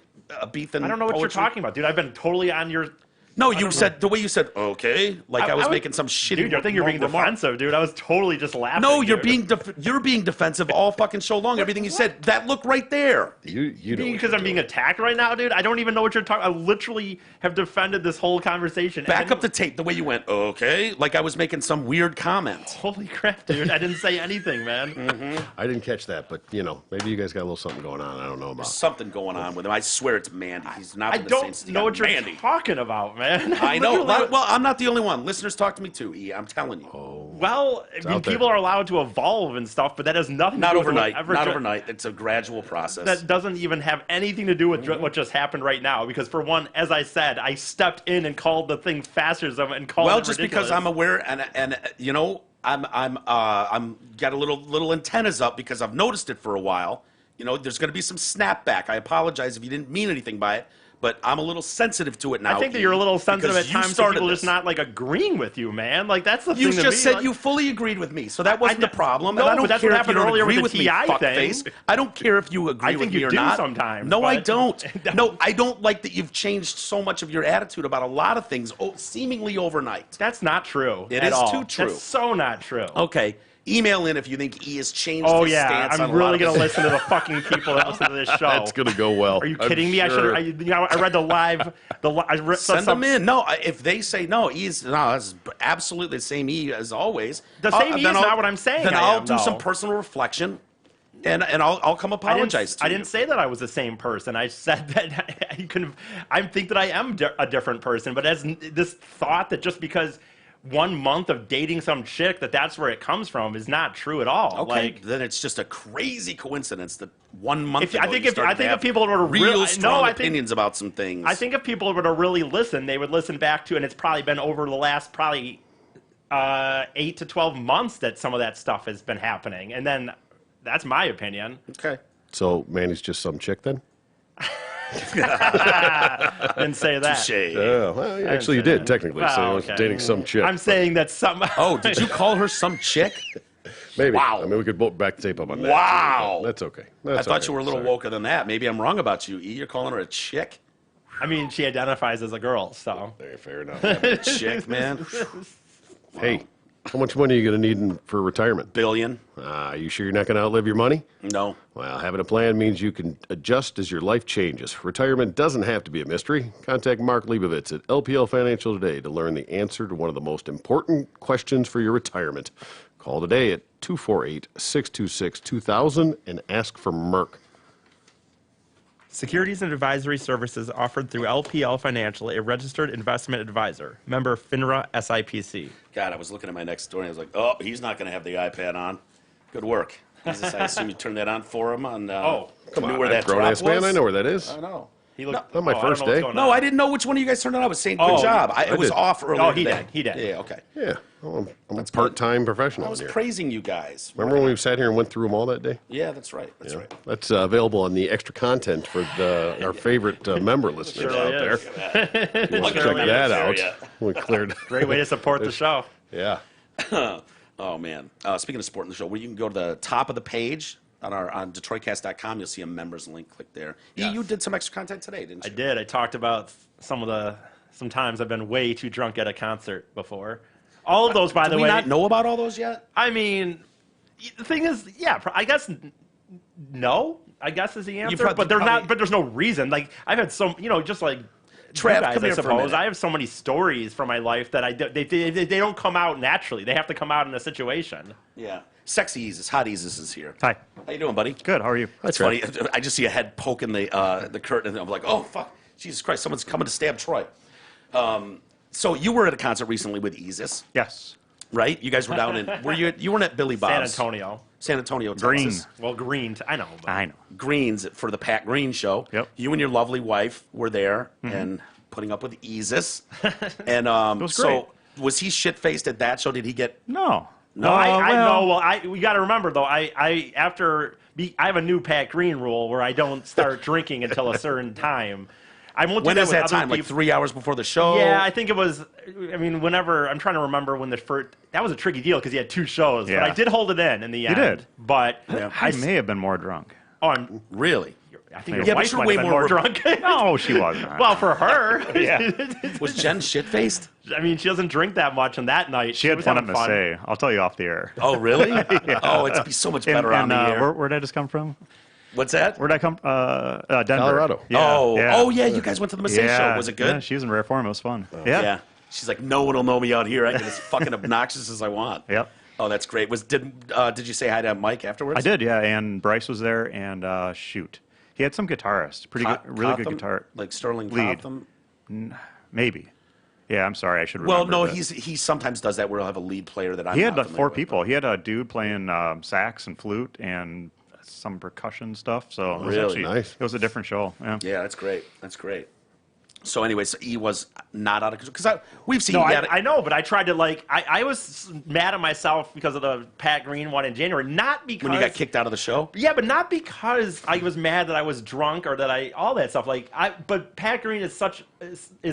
I don't know what you're talking about, dude. I've been totally on your... No, you said, the way you said, okay, like I was making some shitty Dude, I think you're being remark. defensive, dude. I was totally just laughing. No, you're dude. you're being defensive all fucking show long. Everything you said, that look right there. You know because I'm being attacked right now, dude. I don't even know what you're talking. I literally have defended this whole conversation. Back up the tape, the way you went, okay, like I was making some weird comment. Holy crap, dude! I didn't say anything, man. I didn't catch that, but maybe you guys got a little something going on. I don't know about. There's something going on with him. I swear it's Mandy. He's not. I in the same don't city. know what you're Mandy. talking about, man. I know. Literally- Well, I'm not the only one. Listeners talk to me too. E, I'm telling you. Well, I mean, out there. people are allowed to evolve and stuff, but that has nothing Not to do with overnight. whatever Not overnight. It's a gradual process. That doesn't even have anything to do with what just happened right now. Because for one, as I said, I stepped in and called the thing fascism and called it just ridiculous. because I'm aware and you know I'm got a little antennas up because I've noticed it for a while You know, there's going to be some snapback. I apologize if you didn't mean anything by it, but I'm a little sensitive to it now. I think that you're a little sensitive at because you times to started people this. just not like agreeing with you, man. Like that's the You thing. to just me, said like, you fully agreed with me, so that wasn't the problem. No, and I don't but that's care what if you happened don't earlier agree with with the me, TI thing. fuckface. I don't care if you agree I with think me you or do not. sometimes, No, I but- don't. No, I don't like that you've changed so much of your attitude about a lot of things, seemingly overnight. That's not true. It at is all. too true. That's so not true. Okay. Email in if you think E has changed Oh his yeah, stance on I'm a lot really of gonna this. listen to the fucking people that listen to this show. That's gonna go well. Are you I'm kidding me? sure. I read the live. Send them in. No, if they say no, E's no, it's absolutely the same E as always. The same E is not what I'm saying. Then I I'll am, do some though. personal reflection, and I'll come apologize to I you. didn't say that I was the same person. I said that I couldn't. I think that I am a different person. But as this thought that just because 1 month of dating some chick that's where it comes from is not true at all. Okay, Like, then it's just a crazy coincidence that 1 month ago I think you if started to have people were to real really, strong no, I think, opinions about some things. I think if people were to really listen, they would listen back to, and it's probably been over the last 8 to 12 months that some of that stuff has been happening, and then that's my opinion. Okay. So Manny's just some chick then? Didn't say that. Touche. Yeah, well, actually you did technically. So Well, I was okay. dating some chick. I'm saying that some. Oh, did you call her some chick? Maybe. Wow. I mean, we could both back the tape up on that. Wow. Too, but that's okay. I That's thought okay. you were a little Sorry. woker than that. Maybe I'm wrong about you, E. You're calling her a chick? I mean, she identifies as a girl, so. Hey, fair enough. Chick, man. Hey, how much money are you going to need for retirement? Billion? You sure you're not going to outlive your money? No. Well, having a plan means you can adjust as your life changes. Retirement doesn't have to be a mystery. Contact Mark Leibovitz at LPL Financial today to learn the answer to one of the most important questions for your retirement. Call today at 248-626-2000 and ask for Merck. Securities and advisory services offered through LPL Financial, a registered investment advisor. Member FINRA SIPC. God, I was looking at my next door and I was like, oh, he's not going to have the iPad on. Good work. I assume you turned that on for him on. Come knew on, where that that grown-ass drop was? man. I know where that is. I know. He looked, Not my first day. No, I didn't know which one of you guys turned it on. I was saying, good Oh, job. I It was did. off earlier Oh, he today. did. He did. Yeah, okay. Yeah, well, I'm a part-time professional I was in here. praising you guys. Remember when we sat here and went through them all that day? Yeah, that's right. That's Yeah. right. That's available on the extra content for our favorite member listeners Surely out there. is. You want to Surely check that is. out. Yeah. We cleared. Great way to support the show. Yeah. Oh, man. Speaking of supporting the show, where you can go to the top of the page on DetroitCast.com, you'll see a members link. Click there. Yes. You did some extra content today, didn't I you? did. I talked about sometimes I've been way too drunk at a concert before. All of those, by Did the we way. not know about all those yet? I mean, the thing is, yeah, I guess no. I guess is the answer, but there's not. But there's no reason. Like I've had some, just like Trav, you guys, come I here for a suppose. minute. I have so many stories from my life that they don't come out naturally. They have to come out in a situation. Yeah. Sexy Eases, Hot Eases is here. Hi. How you doing, buddy? Good. How are you? It's funny. I just see a head poking the curtain, and I'm like, oh, fuck. Jesus Christ, someone's coming to stab Troy. So you were at a concert recently with Eases, Yes. right? You guys were down in, you weren't at Billy Bob's? San Antonio. Green. Texas. Well, Green. I know. But I know. Greens for the Pat Green show. Yep. You and your lovely wife were there and putting up with Eases. And was so was he shit-faced at that show? Did he get... No. No, I know. Well, we got to remember though. I have a new Pat Green rule where I don't start drinking until a certain time. I won't. When do is with that other time? Like people. 3 hours before the show? Yeah, I think it was. I mean, whenever I'm trying to remember when the first. That was a tricky deal because he had 2 shows, but Yeah. I did hold it in the end. did. But I may have been more drunk. I'm. Really? I think your Yeah, but wife you're might way have been more more drunk. No, she wasn't. Well, for her. Yeah. Was Jen shit-faced? I mean, she doesn't drink that much, and that night She had was fun having at Massey. I'll tell you off the air. Oh, really? Oh, it'd be so much better on the air. Where'd I just come from? What's that? Where'd I come? Denver. Colorado. Yeah, Oh, yeah, you guys went to the Massey show. Was it good? Yeah, she was in rare form. It was fun. Yeah. She's like, no one will know me out here. I can as fucking obnoxious as I want. Yep. Oh, that's great. Did you say hi to Mike afterwards? I did, yeah. And Bryce was there, and shoot. He had some guitarist. Pretty good, really good Cotham? guitar. Like Sterling Lead. Cotham? Maybe. Yeah, I'm sorry. I should Well, remember. no, but- he sometimes does that where he'll have a lead player that I'm He had not like familiar 4 with, people. He had a dude playing sax and flute and some percussion stuff. So it was Really? actually, Nice. It was a different show. Yeah. Yeah, that's great. That's great. So anyways, he was not out of control because we've seen. No, he had I know, but I tried to I was mad at myself because of the Pat Green one in January, not because when you got kicked out of the show. Yeah, but not because I was mad that I was drunk or that all that stuff. But Pat Green is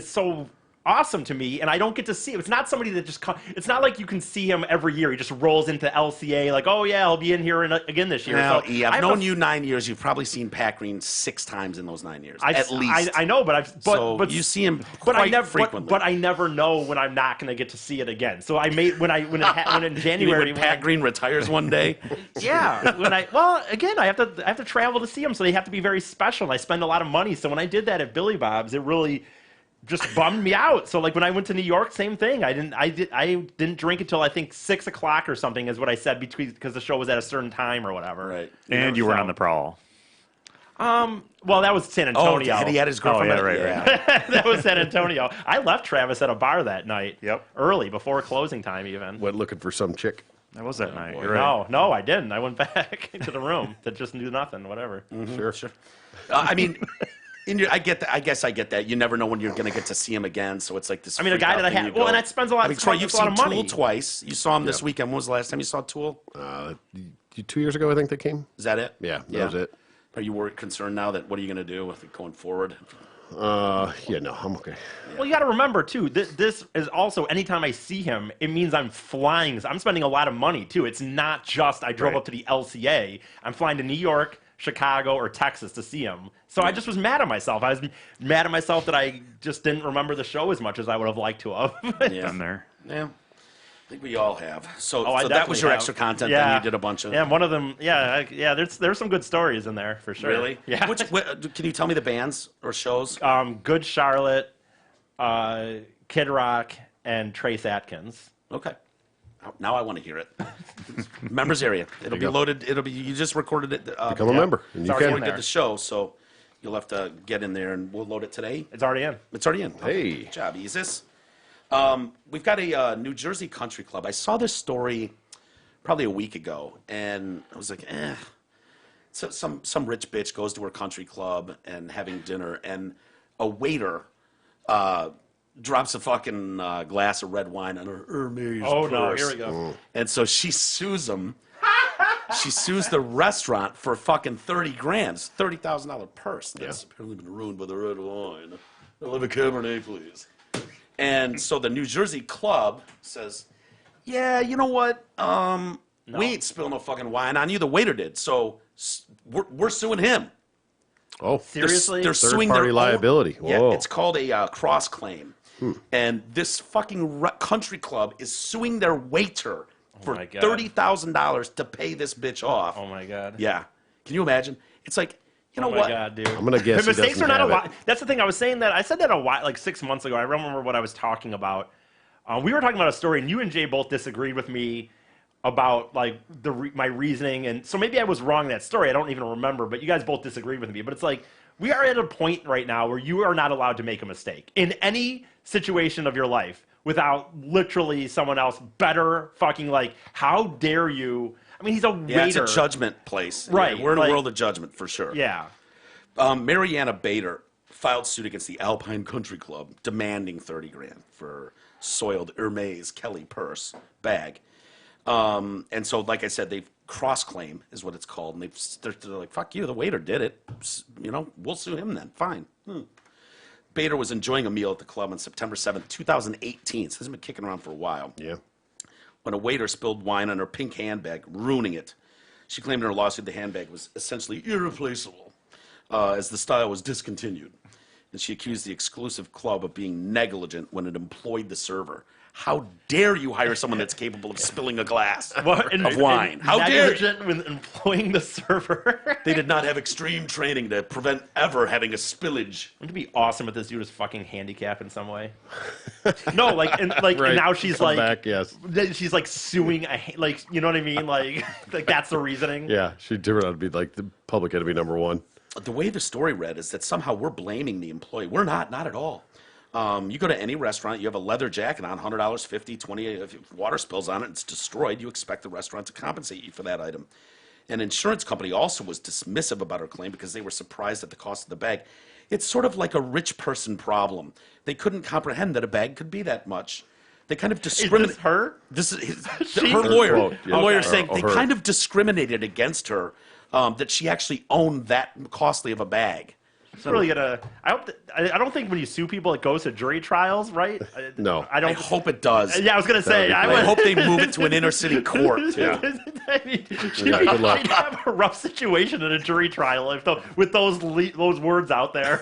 so awesome to me, and I don't get to see him. It's not somebody that just it's not like you can see him every year. He just rolls into LCA like, oh yeah, I'll be in here again this year. Now, So I've known you 9 years. You've probably seen Pat Green 6 times in those 9 years, at least. I know, but you see him frequently. But I never know when I'm not going to get to see it again. So I made when in January when Pat Green retires one day. Yeah, I have to travel to see him, so they have to be very special. And I spend a lot of money. So when I did that at Billy Bob's, it really just bummed me out. So like when I went to New York, same thing. I didn't drink until I think 6 o'clock or something is what I said because the show was at a certain time or whatever. Right. And you were on the prowl. Well, that was San Antonio. Oh, and he had his girlfriend. Right. That was San Antonio. I left Travis at a bar that night. Yep. Early, before closing time even. Went looking for some chick. That was that night. You're right. No, I didn't. I went back into the room that just knew nothing, whatever. Mm-hmm. Sure. I mean, I get that. I guess I get that. You never know when you're going to get to see him again, so it's like this. I mean, a guy that I had. Well, and that spends a lot. I mean, Troy, you've seen of money. Tool twice. You saw him this weekend. When was the last time you saw Tool? 2 years ago, I think they came. Is that it? Yeah, that was it. Are you concerned now that what are you going to do with it going forward? Yeah, no, I'm okay. Well, you got to remember too. This is also anytime I see him, it means I'm flying. I'm spending a lot of money too. It's not just I drove up to the LCA. I'm flying to New York, Chicago, or Texas to see him. So I just was mad at myself. I was mad at myself that I just didn't remember the show as much as I would have liked to have. Yeah. Been there. Yeah. I think we all have. So I that was your definitely extra have. content. Yeah. Then you did a bunch of. Yeah, one of them. Yeah. There's some good stories in there for sure. Really? Yeah. Can you tell me the bands or shows? Good Charlotte, Kid Rock, and Trace Atkins. Okay. Now I want to hear it. Members area. It'll be loaded. You just recorded it. Become a member. And you Before can. we did the show, so you'll have to get in there, and we'll load it today. It's already in. It's already in. Hey. Good job, Isis. We've got a New Jersey country club. I saw this story probably a week ago, and I was like, So some rich bitch goes to her country club and having dinner, and a waiter drops a fucking glass of red wine on her Hermes purse. No, here we go. And so she sues him. She sues the restaurant for fucking $30,000. It's $30,000 purse. That's apparently been ruined by the red wine. I'll have a Cabernet, please. And so the New Jersey club says, yeah, you know what? We ain't spilling no fucking wine on you. The waiter did. So we're suing him. Oh, seriously? They're suing their third-party liability. Yeah, Whoa. it's called a cross claim. And this fucking country club is suing their waiter for $30,000 to pay this bitch off. Oh my god. Yeah. Can you imagine? It's like, you know oh my what? god, dude. I'm gonna guess the he mistakes doesn't are not have a lot. it. That's the thing. I said that a while, like 6 months ago. I remember what I was talking about. We were talking about a story, and you and Jay both disagreed with me about like my reasoning, and so maybe I was wrong in that story. I don't even remember, but you guys both disagreed with me. But it's like we are at a point right now where you are not allowed to make a mistake in any situation of your life without literally someone else better fucking like, how dare you? I mean, he's a waiter. Yeah, it's a judgment place. Right, Yeah, we're in like- a world of judgment for sure. Yeah. Mariana Bader filed suit against the Alpine Country Club, demanding $30,000 for soiled Hermes Kelly purse bag. And so, like I said, they've cross-claim is what it's called, and they're like, "Fuck you, the waiter did it. You know, we'll sue him then. Fine." Bader was enjoying a meal at the club on September 7th, 2018. So this has been kicking around for a while. Yeah. When a waiter spilled wine on her pink handbag, ruining it. She claimed in her lawsuit the handbag was essentially irreplaceable, as the style was discontinued. And she accused the exclusive club of being negligent when it employed the server. How dare you hire someone that's capable of spilling a glass of wine? How dare you? Negligent when employing the server. They did not have extreme training to prevent ever having a spillage. Wouldn't it be awesome if this dude was fucking handicapped in some way? No, like, and Right. now she's Come like, back, yes. she's like suing, like, you know what I mean? Like that's the reasoning. Yeah, she turned out to be like the public enemy number one. The way the story read is that somehow we're blaming the employee. We're not at all. You go to any restaurant, you have a leather jacket on, $100, $50, $20. If water spills on it, it's destroyed. You expect the restaurant to compensate you for that item. An insurance company also was dismissive about her claim because they were surprised at the cost of the bag. It's sort of like a rich person problem. They couldn't comprehend that a bag could be that much. They kind of discriminated. Is this her? This is her lawyer. Quote, yeah. Her lawyer Okay. saying they Her. kind of discriminated against her, that she actually owned that costly of a bag. It's really gonna. I don't think when you sue people, it goes to jury trials, right? No. I don't. I hope it does. Yeah, I was gonna say. I hope they move it to an inner city court. Yeah. I mean, Yeah, good luck. she'd have a rough situation in a jury trial with those words out there.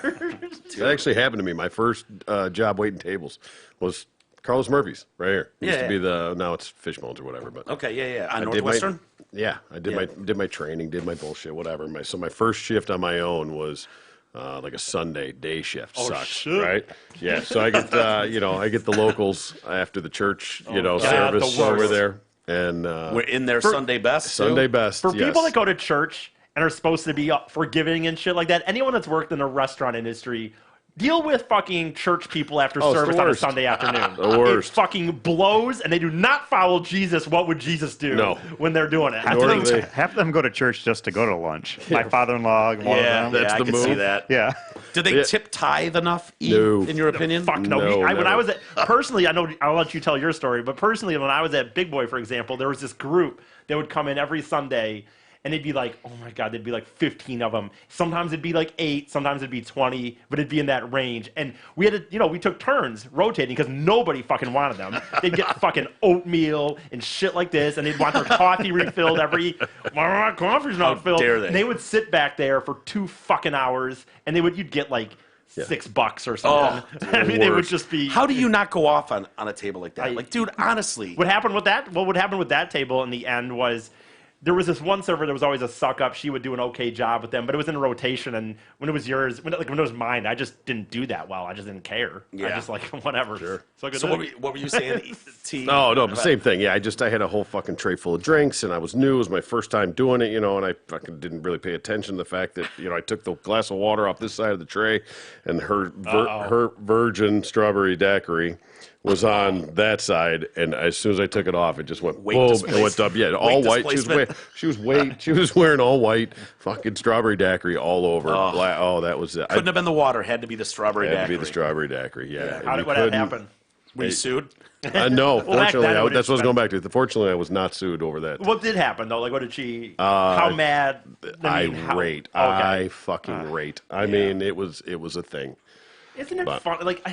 That actually happened to me. My first job waiting tables was Carlos Murphy's right here. It used to be now it's Fishbones or whatever. But Okay, yeah. On I did Northwestern? I did my training, did my bullshit, whatever. So my first shift on my own was like a Sunday day shift. Oh, Sucks, shit. right? Yeah. So I get I get the locals after the church God, service the worst. over there, and We're in their Sunday best. too? Sunday best For yes. people that go to church and are supposed to be forgiving and shit like that, anyone that's worked in the restaurant industry, deal with fucking church people after Oh, it's the service on a worst. Sunday afternoon. The worst. It fucking blows, and they do not follow Jesus. What would Jesus do No. when they're doing it? Nor do they. Half of them go to church just to go to lunch. My father-in-law, one Yeah, of them. That's I the can see move. that. Yeah. Do they tip tithe enough, No. in your opinion? Fuck no. No, When I never. was personally, I know I'll let you tell your story, but personally, when I was at Big Boy, for example, there was this group that would come in every Sunday, and it'd be like, oh my God, there'd be like 15 of them. Sometimes it'd be like 8, sometimes it'd be 20, but it'd be in that range. And we had to, we took turns rotating because nobody fucking wanted them. They'd get fucking oatmeal and shit like this, and they'd want their coffee refilled every, my coffee's not filled. dare they. And they would sit back there for 2 fucking hours, and you'd get like $6 or something. I mean, they would worst. just be. How do you not go off on a table like that? Like, dude, honestly. What happened with that? What would happen with that table in the end was there was this one server that was always a suck up. She would do an okay job with them, but it was in rotation. And when it was yours, when it was mine, I just didn't do that well. I just didn't care. I just like whatever. Sure. So what were you saying? T? No, the same thing. Yeah, I had a whole fucking tray full of drinks, and I was new. It was my first time doing it, and I fucking didn't really pay attention to the fact that, I took the glass of water off this side of the tray, and her virgin strawberry daiquiri was on that side, and as soon as I took it off, it just went boom. It went up. Yeah, all white. She was wearing all white, fucking strawberry daiquiri all over. That was it. Couldn't have been the water. Had to be the strawberry Had to daiquiri. be the strawberry daiquiri. Yeah. How did that happen? Were you sued? No, Well, back then fortunately, I would that's what I was going expect- back to. Fortunately, I was not sued over that. What did happen though? Like, what did she? How mad? Irate. I fucking rate. I mean, it was a thing. Isn't it but- fun? Like,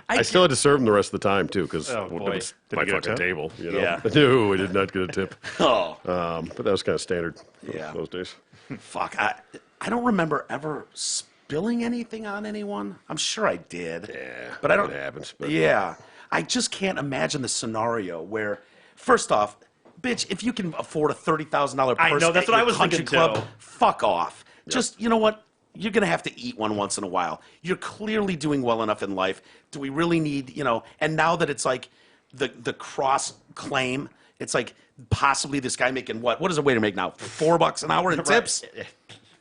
I still had to serve them the rest of the time too, because Oh, it boy. was Did my you get a fucking tip? table. Yeah. No, I did not get a tip. Oh, But that was kind of standard. Yeah. Those days. fuck. I don't remember ever spilling anything on anyone. I'm sure I did. Yeah, But I don't. it happens, but- Yeah. I just can't imagine the scenario where, first off, bitch, if you can afford a $30,000 purse I know, that's at what I your was country thinking, club, too. fuck off. Just, you know what? You're going to have to eat one once in a while. You're clearly doing well enough in life. Do we really need, and now that it's like the cross claim, it's like possibly this guy making what does a waiter make now? $4 an hour in tips?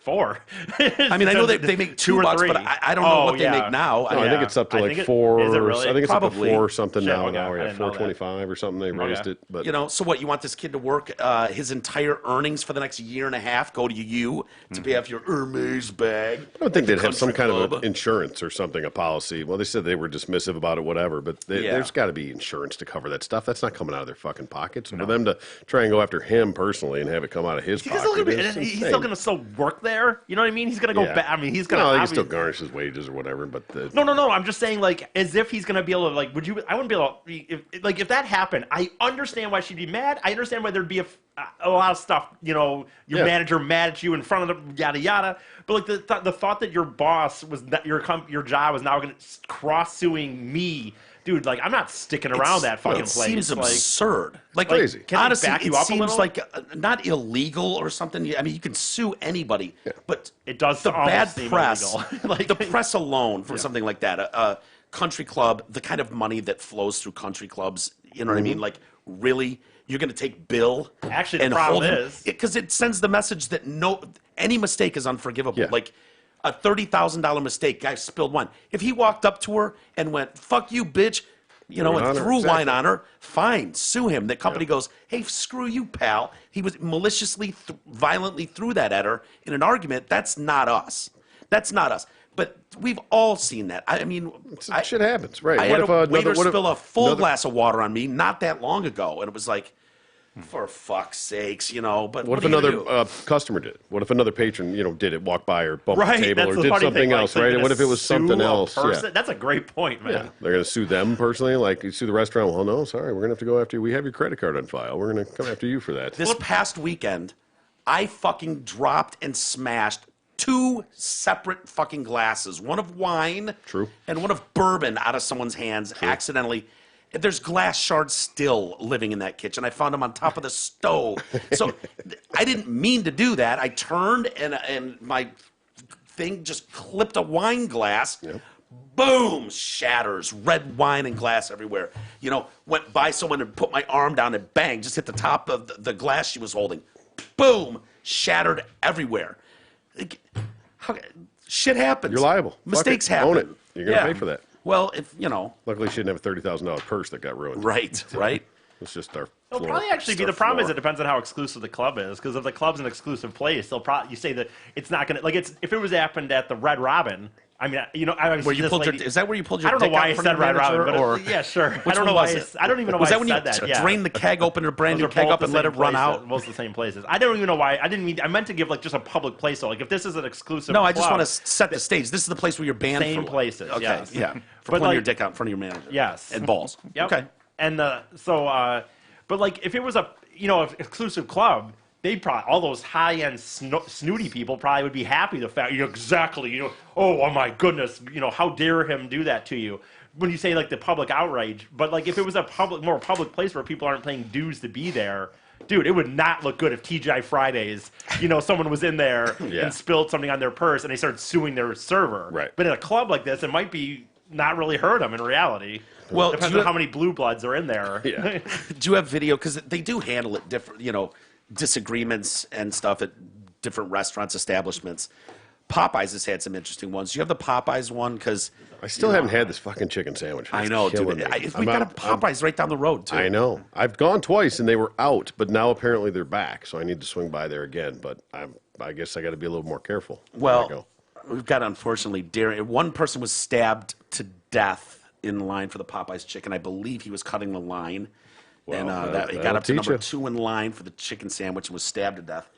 4. I mean, I know they make $2, but I don't know what they make now. No, I think it's up to I like think it- 4. is it really? I think it's up Probably. to 4 something Shit, now. okay, Now I we're at didn't know that. 4.25 or something. They raised it, but So what? You want this kid to work his entire earnings for the next year and a half, go to you to pay off your Hermes bag? I would think they'd have some Country kind of club. insurance or something, a policy. Well, they said they were dismissive about it, whatever, but there's got to be insurance to cover that stuff. That's not coming out of their fucking pockets. For them to try and go after him personally and have it come out of his He's pocket, still, is he's insane. still gonna still work there. You know what I mean? He's gonna go Yeah. back. I mean, he's gonna. No, they can still obviously- garnish his wages or whatever, but No. I'm just saying, like, as if he's gonna be able to, like, would you? I wouldn't be able to. If that happened, I understand why she'd be mad. I understand why there'd be a lot of stuff. Your manager mad at you in front of them, yada yada. But like the thought that your boss was that your job was now gonna cross suing me. Dude, like, I'm not sticking around that fucking It place. seems like, absurd. Like, Crazy. Can I honestly, back you it up a seems little? like not illegal or something. I mean, you can sue anybody, but It does the almost bad seem press, illegal. Like- the press alone for something like that, a country club, the kind of money that flows through country clubs. You know what I mean? Like, really, you're going to take Bill? Actually, the and problem hold him? is- because it sends the message that any mistake is unforgivable. Yeah. Like a $30,000 mistake, guy spilled one. If he walked up to her and went, "Fuck you, bitch," You know, Wine and on her, threw exactly. wine on her. Fine, sue him. The company goes, hey, screw you, pal. He was maliciously, violently threw that at her in an argument. That's not us. That's not us. But we've all seen that. I mean, shit happens, right? I What had if a another- waiter what if spill a full another- glass of water on me not that long ago, and it was like, for fuck's sakes, you know. But What if are you gonna another do? customer did? What if another patron, did it, walk by or bump Right, the table that's or the did funny something thing, like, else, they're right? gonna What if it was sue something a else? person? Yeah. That's a great point, man. Yeah, they're going to sue them personally. Like, you sue the restaurant. Well, no, sorry, we're going to have to go after you. We have your credit card on file. We're going to come after you for that. This past weekend, I fucking dropped and smashed 2 separate fucking glasses, one of wine True. and one of bourbon out of someone's hands accidentally. There's glass shards still living in that kitchen. I found them on top of the stove. So I didn't mean to do that. I turned and my thing just clipped a wine glass. Yep. Boom! Shatters. Red wine and glass everywhere. You know, went by someone and put my arm down and bang, just hit the top of the glass she was holding. Boom! Shattered everywhere. Shit happens. You're liable. Fuck Mistakes it. happen. Own it. You're going to pay for that. Well, if you know, Luckily, she didn't have a $30,000 purse that got ruined. right. It's just our It'll floor. probably actually be It's the our problem is floor. it depends on how exclusive the club is. Because if the club's an exclusive place, they'll probably you say that it's not gonna like it's if it was happened at the Red Robin. I mean, you know, I was Where you this pulled lady, is that where you pulled your I don't know dick why out I in front said of your Red Robin, manager, but or yeah, sure. Which I don't know one why was it? I don't even know Was why that when I you said that. Yeah. drained the keg, opened a brand new Those are keg both up, the and let same it run places, out? Both the same places. I don't even know why. I didn't mean. I meant to give like just a public place. So like if this is an exclusive. No, I just club, want to set the stage. This is the place where you're banned. Same for, places, Okay, yes. yeah. For But, pulling your like- dick out in front of your manager. Yes. And balls. Yep. Okay. And but like if it was a an exclusive club, they probably all those high end snooty people probably would be happy the fact exactly oh my goodness how dare him do that to you when you say like the public outrage. But like if it was a more public place where people aren't paying dues to be there. Dude, it would not look good if TGI Fridays, someone was in there Yeah. and spilled something on their purse and they started suing their server. Right. But in a club like this, it might be not really hurt them in reality. Well, Depends do you on how many blue bloods are in there. Yeah. Do you have video? Because they do handle it different, disagreements and stuff at different restaurants, establishments. Popeyes has had some interesting ones. Do you have the Popeyes one? Because I still haven't had this fucking chicken sandwich. I It's know, killing dude. me. We got a Popeyes right down the road, too. I know. I've gone twice and they were out, but now apparently they're back, so I need to swing by there again. But I guess I got to be a little more careful. when I go. Well, we've got, unfortunately, one person was stabbed to death in line for the Popeyes chicken. I believe he was cutting the line. Well, And he that'll got up to teach number ya. 2 in line for the chicken sandwich and was stabbed to death.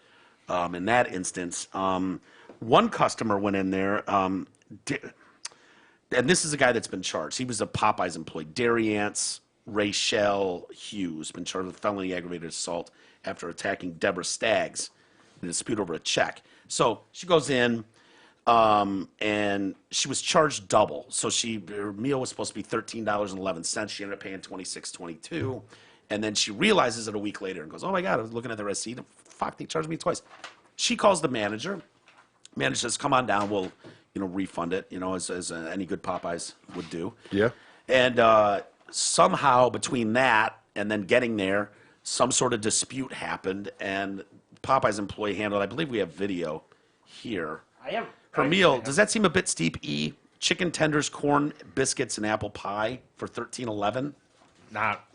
In that instance, one customer went in there, and this is a guy that's been charged. He was a Popeyes employee. Dariance Rachel Hughes been charged with felony aggravated assault after attacking Deborah Staggs in a dispute over a check. So she goes in, and she was charged double. So her meal was supposed to be $13.11. She ended up paying $26.22. And then she realizes it a week later and goes, "Oh my God, I was looking at the receipt. Fuck, they charged me twice." She calls the manager. Manager says, "Come on down. We'll, refund it. As any good Popeyes would do." Yeah. And somehow between that and then getting there, some sort of dispute happened, and Popeyes employee handled. I believe we have video here. Her meal, does that seem a bit steep? Chicken tenders, corn biscuits, and apple pie for $13.11.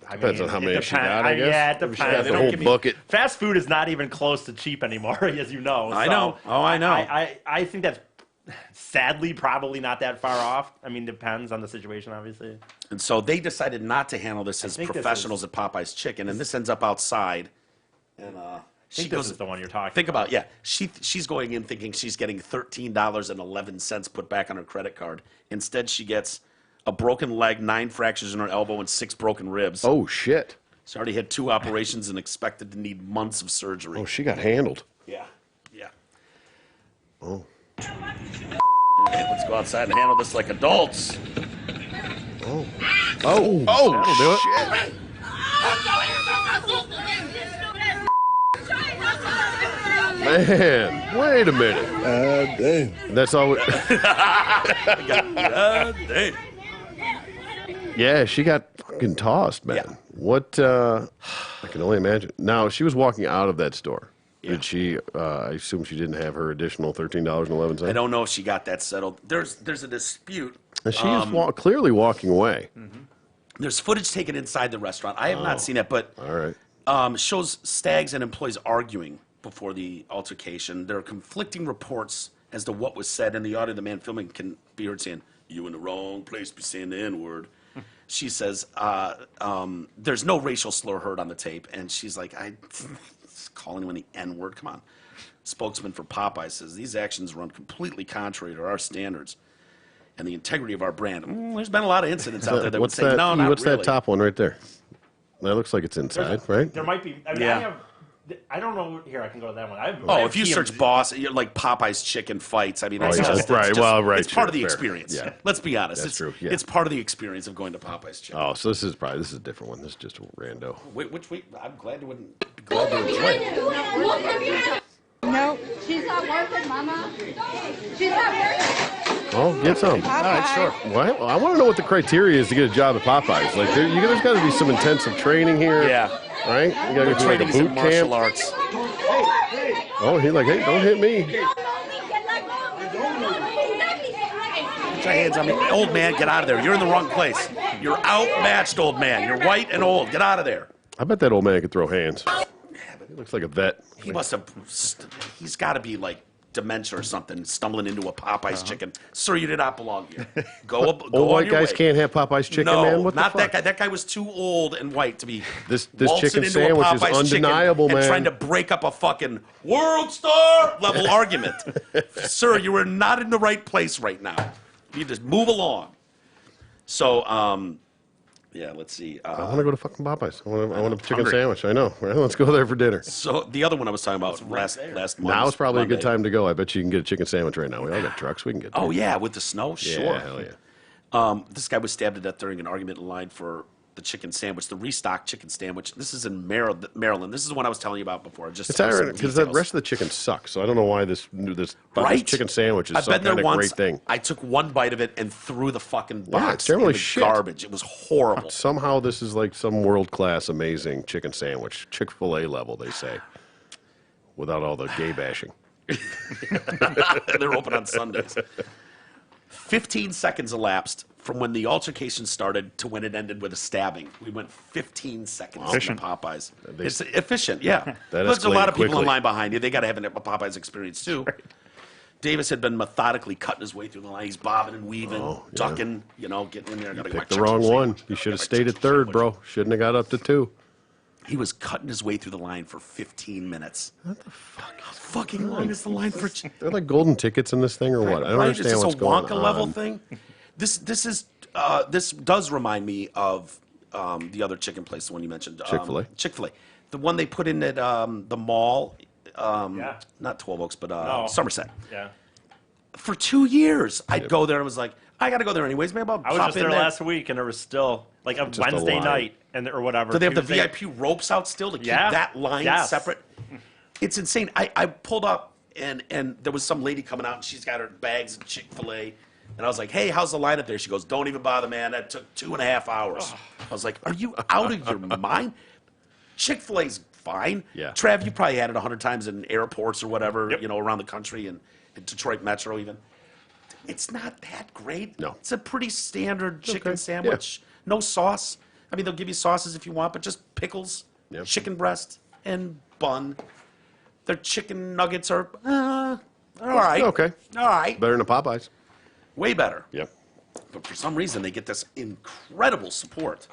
Depends on how it many she got, I guess. Yeah, it If depends. she got They the don't whole give me- bucket. Fast food is not even close to cheap anymore, as you know. I so know. Oh, I know. I think that's sadly probably not that far off. I mean, depends on the situation, obviously. And so they decided not to handle this as think this professionals at Popeyes Chicken, and this ends up outside. And I think this is the one you're talking Think about, yeah. She's going in thinking she's getting $13.11 put back on her credit card. Instead, she gets a broken leg, 9 fractures in her elbow, and 6 broken ribs. Oh, shit. She already had 2 operations and expected to need months of surgery. Oh, she got handled. Yeah, yeah. Oh. All right, let's go outside and handle this like adults. Oh. Oh, that'll do it. shit. Man, wait a minute. Damn. That's all. Damn. Yeah, she got fucking tossed, man. Yeah. What? I can only imagine. Now, she was walking out of that store. Yeah. Did she? I assume she didn't have her additional $13.11. I don't know if she got that settled. There's a dispute. And she is clearly walking away. There's footage taken inside the restaurant. I have not seen it, but All right. shows Staggs and employees arguing before the altercation. There are conflicting reports as to what was said, and the audio of the man filming can be heard saying, "You in the wrong place to be saying the N-word." She says, there's no racial slur heard on the tape, and she's like, calling him the N-word? Come on. Spokesman for Popeye says, these actions run completely contrary to our standards and the integrity of our brand. There's been a lot of incidents out there that would say, no, not What's really. that top one right there? That looks like it's inside, right? There might be. I mean, I don't know. Here, I can go to that one. If you search boss, you're like Popeye's chicken fights. I mean, it's yeah. just, Right, it's just, well, right, it's part of the sure, fair. experience. Yeah. Let's be honest. That's It's true, yeah. It's part of the experience of going to Popeye's chicken. Oh, so this is a different one. This is just a rando. I'm glad you wouldn't be glad to enjoy it. No, she's not working, Mama. She's not working. Oh, get some. All right, sure. Well, I want to know what the criteria is to get a job at Popeyes. Like, there's got to be some intensive training here. Yeah. Right? You got to go through like a Training's in boot martial camp. arts. Oh, he's like, hey, don't hit me. Put your hands on me. Old man, get out of there. You're in the wrong place. You're outmatched, old man. You're white and old. Get out of there. I bet that old man could throw hands. He looks like a vet. He must have. He's got to be like dementia or something, stumbling into a Popeye's chicken. Sir, you did not belong here. Go Old on white your guys way. can't have Popeyes chicken, no, man. What not the that fuck? guy. That guy was too old and white to be This waltzing chicken into sandwich a is Popeye's chicken undeniable, and man. trying to break up a fucking world star level argument. Sir, you are not in the right place right now. You just move along. So, yeah, let's see. I want to go to fucking Popeyes. I want a chicken hungry. sandwich. I know. Well, let's go there for dinner. So the other one I was talking about last month. Now is probably a good Monday. time to go. I bet you can get a chicken sandwich right now. We all got trucks. We can get there. Oh yeah, with the snow, sure. Yeah, hell yeah. This guy was stabbed to death during an argument in line for the chicken sandwich, the restock chicken sandwich. This is in Maryland. This is the one I was telling you about before. Just It's some ironic because the details. rest of the chicken sucks. So I don't know why this Right? chicken sandwich is I've some been there kind of once. great thing. I took one bite of it and threw the fucking Yeah, box it's generally in the shit. garbage. It was horrible. Somehow this is like some world-class, amazing chicken sandwich, Chick-fil-A level, they say, without all the gay bashing. They're open on Sundays. 15 seconds elapsed from when the altercation started to when it ended with a stabbing. We went 15 seconds Efficient. to Popeyes. They- It's efficient, yeah. That There's a lot escalated of people in quickly. line behind you. They got to have a Popeyes experience too. Davis had been methodically cutting his way through the line. He's bobbing and weaving, Oh, yeah. ducking, getting in there. Gotta get my Picked the chicken wrong one. sandwich. You should have Gotta stayed get my at third, chicken bro. Shouldn't have got up to 2. He was cutting his way through the line for 15 minutes. What the fuck? How fucking long is the line for? They're like golden tickets in this thing or what? I don't Right? understand Is this what's a going Wonka level on. thing? This does remind me of the other chicken place, the one you mentioned. Chick-fil-A? Chick-fil-A. The one they put in at the mall. Yeah. Not 12 Oaks, but No. Somerset. Yeah. For 2 years, I'd go there and was like, I got to go there anyways. Maybe I'll I was pop just in there there. last week, and there was still like a Just a Wednesday line. night or whatever. Do they have the Tuesday- VIP ropes out still to keep Yeah. that line Yes. separate? It's insane. I pulled up and there was some lady coming out and she's got her bags of Chick-fil-A. And I was like, hey, how's the line up there? She goes, don't even bother, man. That took 2.5 hours. I was like, are you out of your mind? Chick-fil-A's fine. Yeah. Trav, you probably had it 100 times in airports or whatever, around the country and in Detroit Metro even. It's not that great. No. It's a pretty standard chicken Okay. sandwich. No sauce. I mean, they'll give you sauces if you want, but just pickles, Yep. chicken breast, and bun. Their chicken nuggets are all right. Okay. All right. Better than Popeyes. Way better. Yep. But for some reason, they get this incredible support.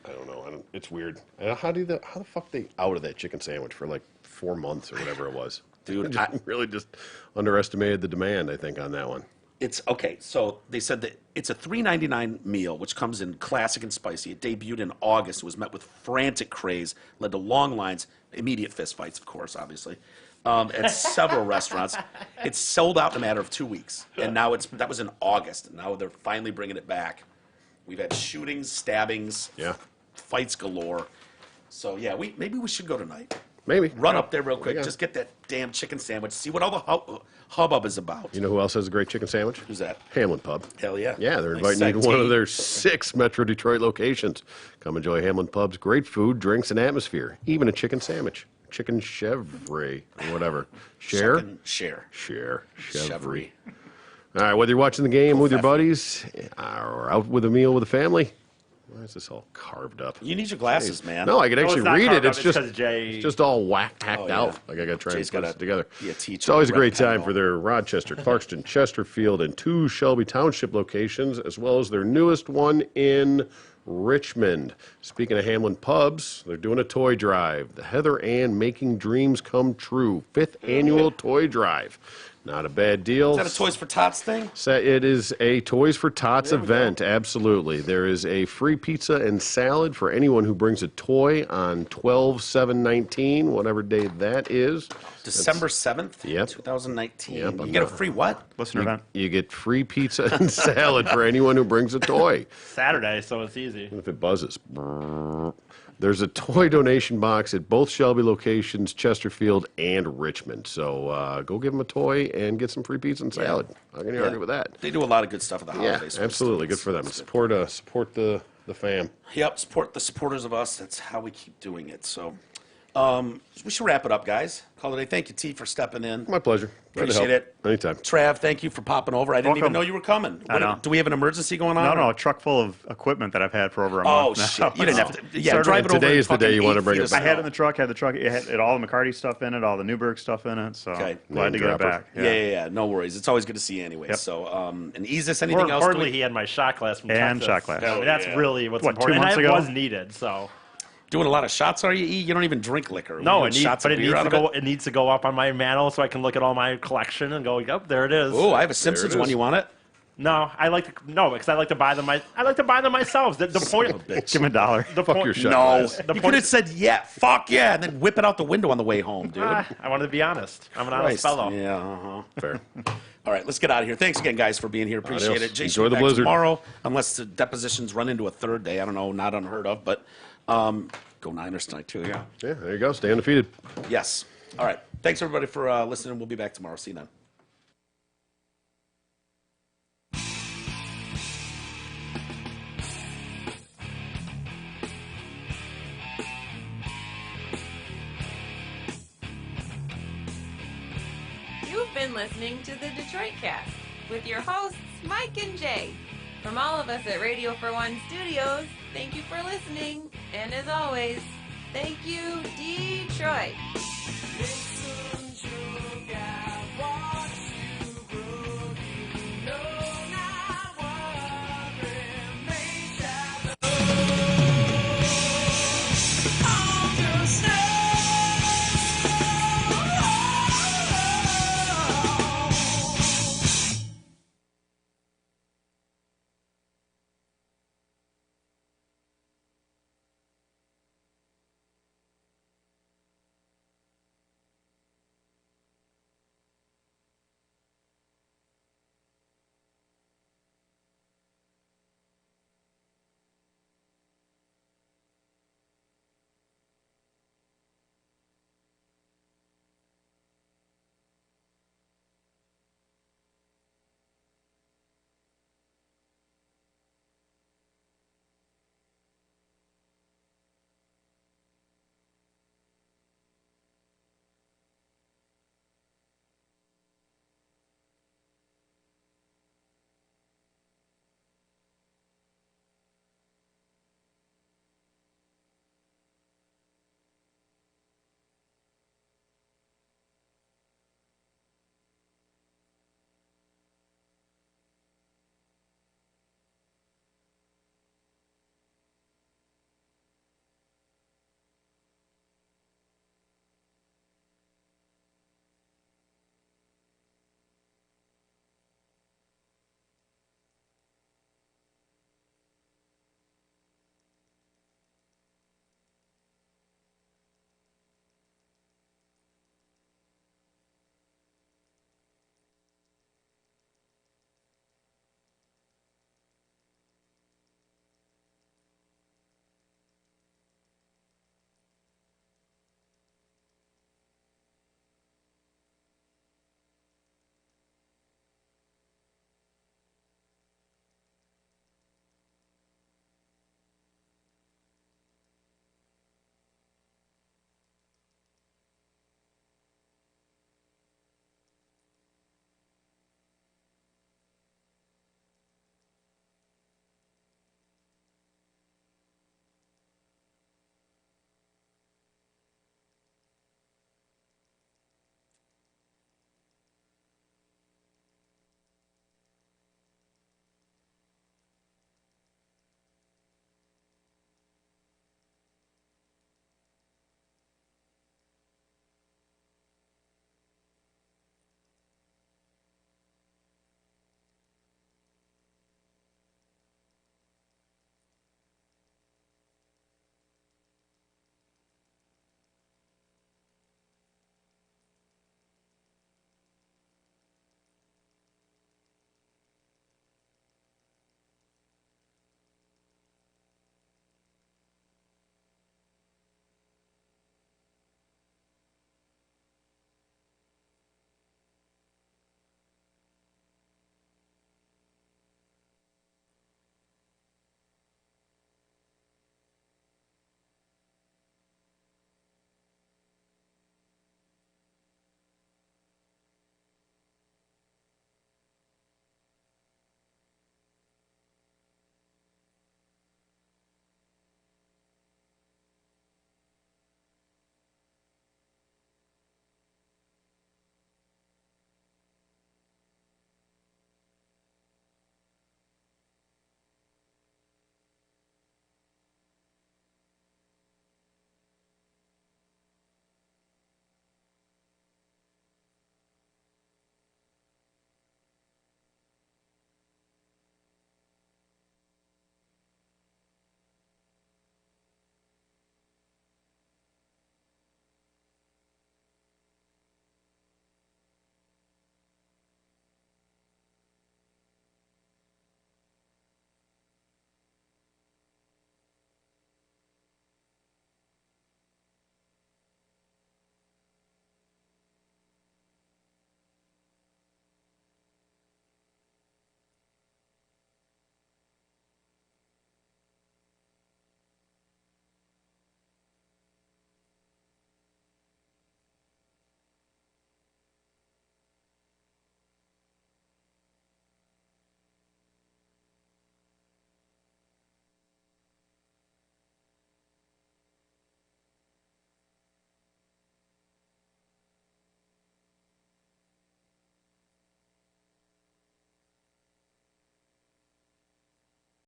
I don't know. It's weird. How the fuck they out of that chicken sandwich for like 4 months or whatever it was? Dude, Just really just underestimated the demand, I think, on that one. It's okay. So they said that it's a $3.99 meal, which comes in classic and spicy. It debuted in August. It was met with frantic craze, led to long lines, immediate fistfights, of course, obviously, at several restaurants. It's sold out in a matter of 2 weeks, and now that was in August, and now they're finally bringing it back. We've had shootings, stabbings, Yeah. fights galore. So yeah, maybe we should go tonight. Maybe. Run up there real quick, Yeah. just get that damn chicken sandwich, see what all the hubbub is about. You know who else has a great chicken sandwich? Who's that? Hamlin Pub. Hell yeah. Yeah, they're Nice inviting you to one of settee. their 6 Metro Detroit locations. Come enjoy Hamlin Pub's great food, drinks, and atmosphere. Even a chicken sandwich. Chicken chevre, or whatever. Share? Share. Chevre. All right, whether you're watching the game with your buddies or out with a meal with a family, Why is this all carved up? You need your glasses, man. No, I can actually it's not read it. carved up, It's it's just 'cause Jay- it's just all hacked yeah. out. Like I got to try Jay's and put gotta it together. be a teacher, It's always a great rectangle. time for their Rochester, Clarkston, Chesterfield, and 2 Shelby Township locations, as well as their newest one in Richmond. Speaking of Hamlin pubs, they're doing a toy drive. The Heather Ann Making Dreams Come True 5th annual toy drive. Not a bad deal. Is that a Toys for Tots thing? It is a Toys for Tots event, absolutely. There is a free pizza and salad for anyone who brings a toy on 12/7/19, whatever day that is. December 7th, Yep. 2019. Yep, You I'm get a not- free what? Listener event. You get free pizza and salad for anyone who brings a toy. Saturday, so it's easy. If it buzzes. There's a toy donation box at both Shelby locations, Chesterfield and Richmond. So go give them a toy and get some free pizza and salad. How can you argue with that? They do a lot of good stuff at the Yeah, holidays. absolutely. Good for them. Support the fam. Yep, support the supporters of us. That's how we keep doing it. So we should wrap it up, guys. Call it a day. Thank you, T, for stepping in. My pleasure. Glad to Appreciate help. it. Anytime. Trav, thank you for popping over. I didn't even Welcome. know you were coming. I know. Do we have an emergency going on? No, a truck full of equipment that I've had for over a Oh, month now. shit. You didn't have to. Yeah, Started- drive it over. today is the day fucking you wanna 8 bring feet it of back. I had snow. in the truck, it had all the McCarty stuff in it, all the Newberg stuff in it, so Okay. glad to get it Name back. Yeah. No worries. It's always good to see you anyway. Yep. So, and is this More anything else? importantly, he had my shot glass from And Texas. shot glass. I mean, that's yeah. really what's What, 2 important. months And ago? it was needed, so. Doing a lot of shots, are you? E? You don't even drink liquor. No, We're it doing needs, shots but of it beer needs out to of go. It needs to go up on my mantle so I can look at all my collection and go, "Yep, there it is." Oh, I have a Simpsons it one. is. You want it? No, because I like to buy them. I like to buy them myself. The point. Give him $1. The Fuck point, your shot No. glass. The You point- could have said, yeah, fuck yeah, and then whip it out the window on the way home, dude. I wanted to be honest. I'm an honest Christ. fellow. Yeah, uh-huh. Fair. All right, let's get out of here. Thanks again, guys, for being here. Appreciate Adios. it. Jason, Enjoy the back blizzard. tomorrow, unless the depositions run into a third day. I don't know, not unheard of, but go Niners tonight, too, yeah. Yeah, there you go. Stay undefeated. Yes. All right. Thanks, everybody, for listening. We'll be back tomorrow. See you then. You've been listening to the Detroit Cast with your hosts, Mike and Jay. From all of us at Radio for One Studios, thank you for listening. And as always, thank you, Detroit.